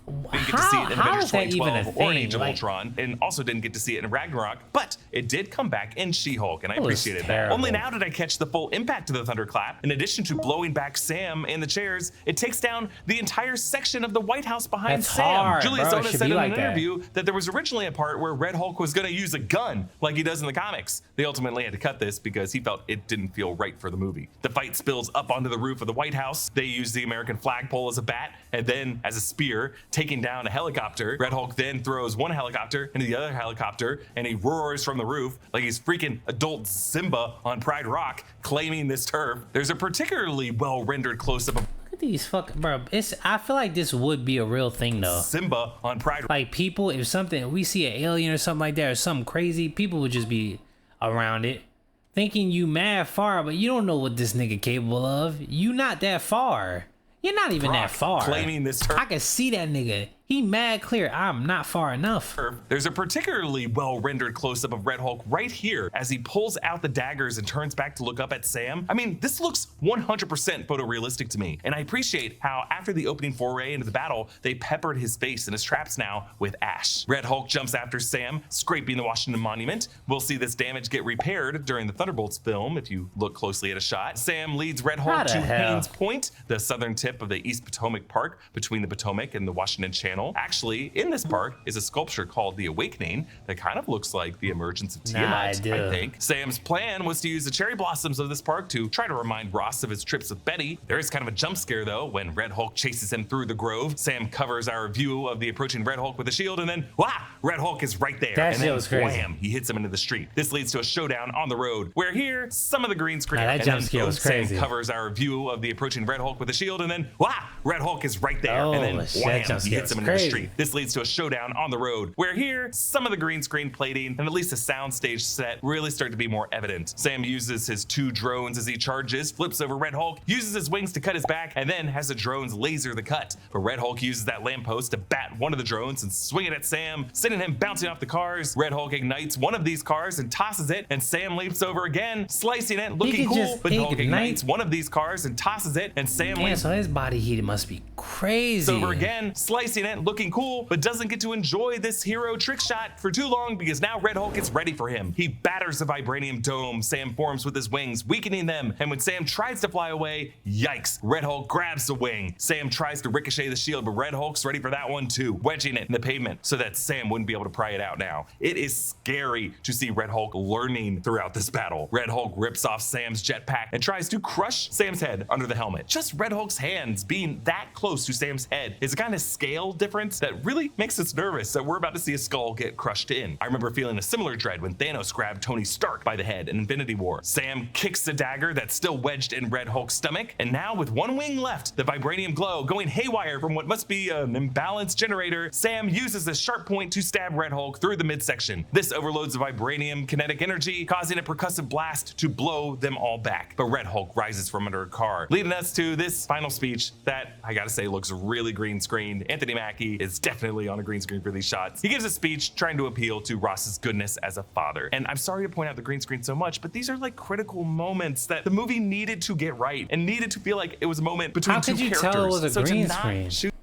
Didn't get to see it in Avengers 2012 or in Age of Ultron, and also didn't get to see it in Ragnarok, but it did come back in She-Hulk, and I appreciated that. Only now did I catch the full impact of the thunderclap. In addition to blowing back Sam and the chairs, it takes down the entire section of the White House behind Sam. Julius Ona said in an interview that there was originally a part where Red Hulk was going to use a gun like he does in the comics. They ultimately had to cut this because he felt it didn't feel right for the movie. The fight spills up onto the roof of the White House. They use the American flagpole as a bat and then as a spear, taking down a helicopter. Red Hulk then throws one helicopter into the other helicopter, and he roars from the roof like he's freaking adult Simba on Pride Rock, claiming this turf. There's a particularly well-rendered close-up of these fucking, bro, I feel like this would be a real thing though. Simba on Pride. Like people, if we see an alien or something like that or something crazy, people would just be around it thinking you mad far, but you don't know what this nigga capable of. You not that far. You're not even that far. Claiming this turf. I can see that nigga. He mad clear. I'm not far enough. There's a particularly well-rendered close-up of Red Hulk right here as he pulls out the daggers and turns back to look up at Sam. I mean, this looks 100% photorealistic to me, and I appreciate how after the opening foray into the battle, they peppered his face and his traps now with ash. Red Hulk jumps after Sam, scraping the Washington Monument. We'll see this damage get repaired during the Thunderbolts film if you look closely at a shot. Sam leads Red Hulk to Haynes Point, the southern tip of the East Potomac Park between the Potomac and the Washington Channel. Actually, in this park is a sculpture called The Awakening that kind of looks like the emergence of Tiamat, I think. Sam's plan was to use the cherry blossoms of this park to try to remind Ross of his trips with Betty. There is kind of a jump scare though when Red Hulk chases him through the grove. Sam covers our view of the approaching Red Hulk with a shield, and then wah! Red Hulk is right there. That and then was crazy. Wham! He hits him into the street. This leads to a showdown on the road, where here some of the green screen that jump scare was crazy. Sam covers our view of the approaching Red Hulk with a shield, and then wah! Red Hulk is right there. And then wham! He hits him into the street. This leads to a showdown on the road, where here some of the green screen plating and at least a soundstage set really start to be more evident. Sam uses his 2 drones as he charges, flips over Red Hulk, uses his wings to cut his back, and then has the drones laser the cut. But Red Hulk uses that lamppost to bat one of the drones and swing it at Sam, sending him bouncing off the cars. Red Hulk ignites one of these cars and tosses it, and Sam leaps over again, slicing it, looking cool. But Hulk ignites one of these cars and tosses it, and Sam leaps so his body heat must be crazy. over again, slicing it, looking cool, but doesn't get to enjoy this hero trick shot for too long because now Red Hulk is ready for him. He batters the vibranium dome Sam forms with his wings, weakening them, and when Sam tries to fly away, yikes, Red Hulk grabs the wing. Sam tries to ricochet the shield, but Red Hulk's ready for that one too, wedging it in the pavement so that Sam wouldn't be able to pry it out now. It is scary to see Red Hulk learning throughout this battle. Red Hulk rips off Sam's jetpack and tries to crush Sam's head under the helmet. Just Red Hulk's hands being that close to Sam's head is a kind of scale difference difference that really makes us nervous that we're about to see a skull get crushed in. I remember feeling a similar dread when Thanos grabbed Tony Stark by the head in Infinity War. Sam kicks the dagger that's still wedged in Red Hulk's stomach, and now with one wing left, the vibranium glow going haywire from what must be an imbalanced generator, Sam uses the sharp point to stab Red Hulk through the midsection. This overloads the vibranium kinetic energy, causing a percussive blast to blow them all back. But Red Hulk rises from under a car, leading us to this final speech that I gotta say looks really green screened. Anthony Mackie is definitely on a green screen for these shots. He gives a speech trying to appeal to Ross's goodness as a father. And I'm sorry to point out the green screen so much, but these are like critical moments that the movie needed to get right and needed to feel like it was a moment between two characters. How could you tell it was a green screen? Shoot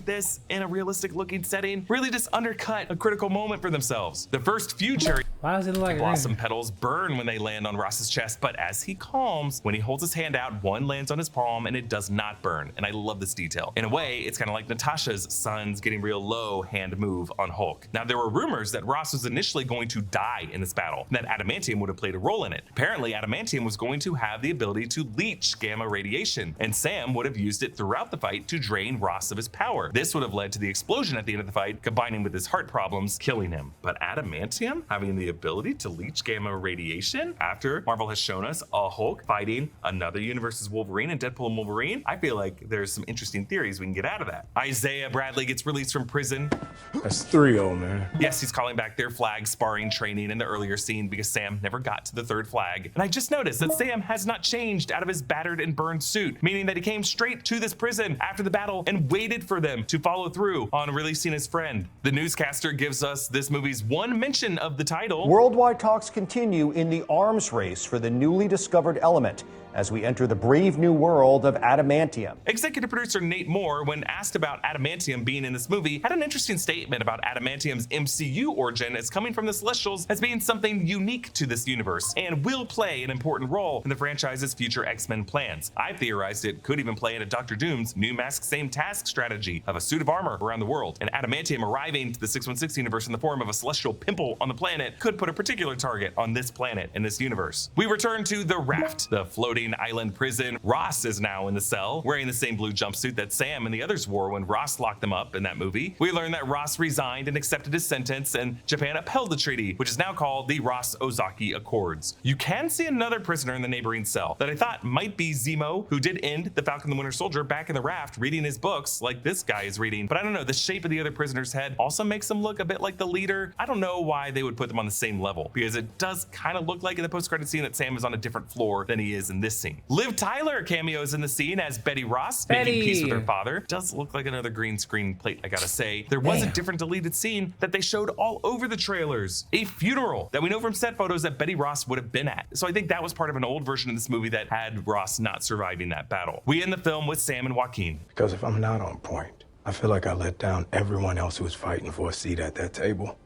this in a realistic looking setting really just undercut a critical moment for themselves. The first few cherry Why does it look like blossom petals burn when they land on Ross's chest, but as he calms, when he holds his hand out, one lands on his palm and it does not burn. And I love this detail. In a way, it's kind of like Natasha's son's getting real low hand move on Hulk. Now, there were rumors that Ross was initially going to die in this battle, and that adamantium would have played a role in it. Apparently, adamantium was going to have the ability to leach gamma radiation, and Sam would have used it throughout the fight to drain Ross of his power. This would have led to the explosion at the end of the fight, combining with his heart problems, killing him. But adamantium having the ability to leach gamma radiation after Marvel has shown us a Hulk fighting another universe's Wolverine and Deadpool and Wolverine, I feel like there's some interesting theories we can get out of that. Isaiah Bradley gets released from prison. That's 3-0, man. Yes, he's calling back their flag sparring training in the earlier scene because Sam never got to the third flag. And I just noticed that Sam has not changed out of his battered and burned suit, meaning that he came straight to this prison after the battle and waited for them to follow through on releasing his friend. The newscaster gives us this movie's one mention of the title. Worldwide talks continue in the arms race for the newly discovered element as we enter the brave new world of adamantium. Executive producer Nate Moore, when asked about adamantium being in this movie, had an interesting statement about adamantium's MCU origin as coming from the Celestials as being something unique to this universe and will play an important role in the franchise's future X-Men plans. I theorized it could even play into Dr. Doom's new mask same task strategy of a suit of armor around the world, and adamantium arriving to the 616 universe in the form of a celestial pimple on the planet could put a particular target on this planet in this universe. We return to the Raft, the floating island prison. Ross is now in the cell, wearing the same blue jumpsuit that Sam and the others wore when Ross locked them up in that movie. We learn that Ross resigned and accepted his sentence, and Japan upheld the treaty, which is now called the Ross-Ozaki Accords. You can see another prisoner in the neighboring cell that I thought might be Zemo, who did end the Falcon the Winter Soldier back in the Raft reading his books like this guy is reading, but I don't know, the shape of the other prisoner's head also makes him look a bit like the leader. I don't know why they would put them on the same level, because it does kind of look like in the post-credit scene that Sam is on a different floor than he is in this scene. Liv Tyler cameos in the scene as Betty Ross, making peace with her father. Does look like another green screen plate, I gotta say. There was a different deleted scene that they showed all over the trailers. A funeral that we know from set photos that Betty Ross would have been at. So I think that was part of an old version of this movie that had Ross not surviving that battle. We end the film with Sam and Joaquin. Because if I'm not on point, I feel like I let down everyone else who was fighting for a seat at that table.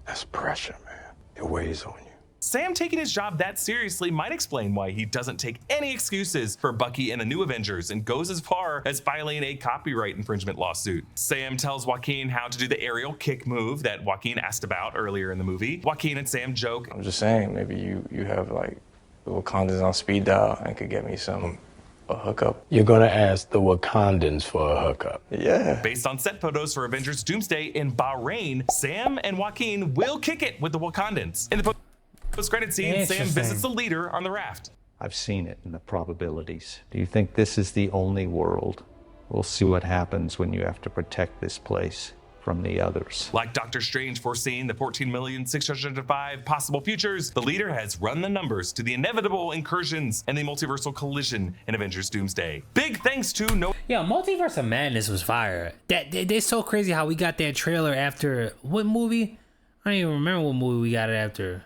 That's pressure, man. It weighs on you. Sam taking his job that seriously might explain why he doesn't take any excuses for Bucky and the New Avengers and goes as far as filing a copyright infringement lawsuit. Sam tells Joaquin how to do the aerial kick move that Joaquin asked about earlier in the movie. Joaquin and Sam joke. I'm just saying, maybe you have like the Wakandans on speed dial and could get me a hookup. You're gonna ask the Wakandans for a hookup. Yeah. Based on set photos for Avengers Doomsday in Bahrain, Sam and Joaquin will kick it with the Wakandans. In the post-credit scene, Sam visits the leader on the raft. I've seen it in the probabilities. Do you think this is the only world? We'll see what happens when you have to protect this place from the others. Like Doctor Strange foreseeing the 14,605 possible futures, the leader has run the numbers to the inevitable incursions and the multiversal collision in Avengers Doomsday. Big thanks to Yeah, Multiverse of Madness was fire. They're so crazy how we got that trailer after what movie? I don't even remember what movie we got it after.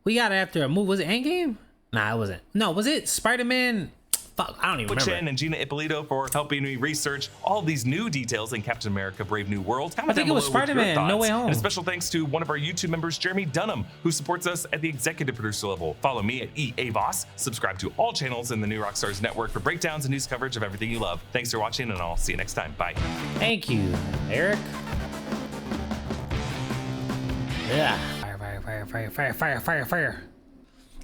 We got it after a movie. Was it Endgame? Nah, it wasn't. No, was it Spider-Man? Fuck, I don't even remember. Chen and Gina Ippolito for helping me research all these new details in Captain America Brave New World. I think it was Spider-Man No Way Home. And a special thanks to one of our YouTube members, Jeremy Dunham, who supports us at the executive producer level. Follow me at EAVOS. Subscribe to all channels in the New Rockstars Network for breakdowns and news coverage of everything you love. Thanks for watching, and I'll see you next time. Bye. Thank you, Eric. Yeah. Fire.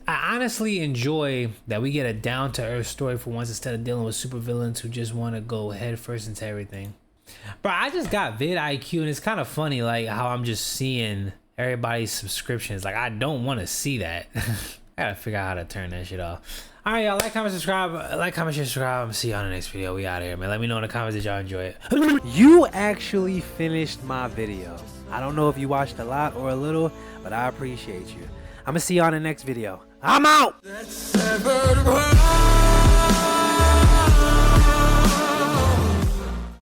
I honestly enjoy that we get a down-to-earth story for once instead of dealing with supervillains who just want to go head first into everything. Bro, I just got vidIQ, and it's kind of funny, like, how I'm just seeing everybody's subscriptions. Like, I don't want to see that. I gotta figure out how to turn that shit off. All right, y'all. Like, comment, subscribe. Like, comment, share, subscribe. See y'all in the next video. We out of here, man. Let me know in the comments that y'all enjoy it. You actually finished my video. I don't know if you watched a lot or a little, but I appreciate you. I'm gonna see you on the next video. I'm out!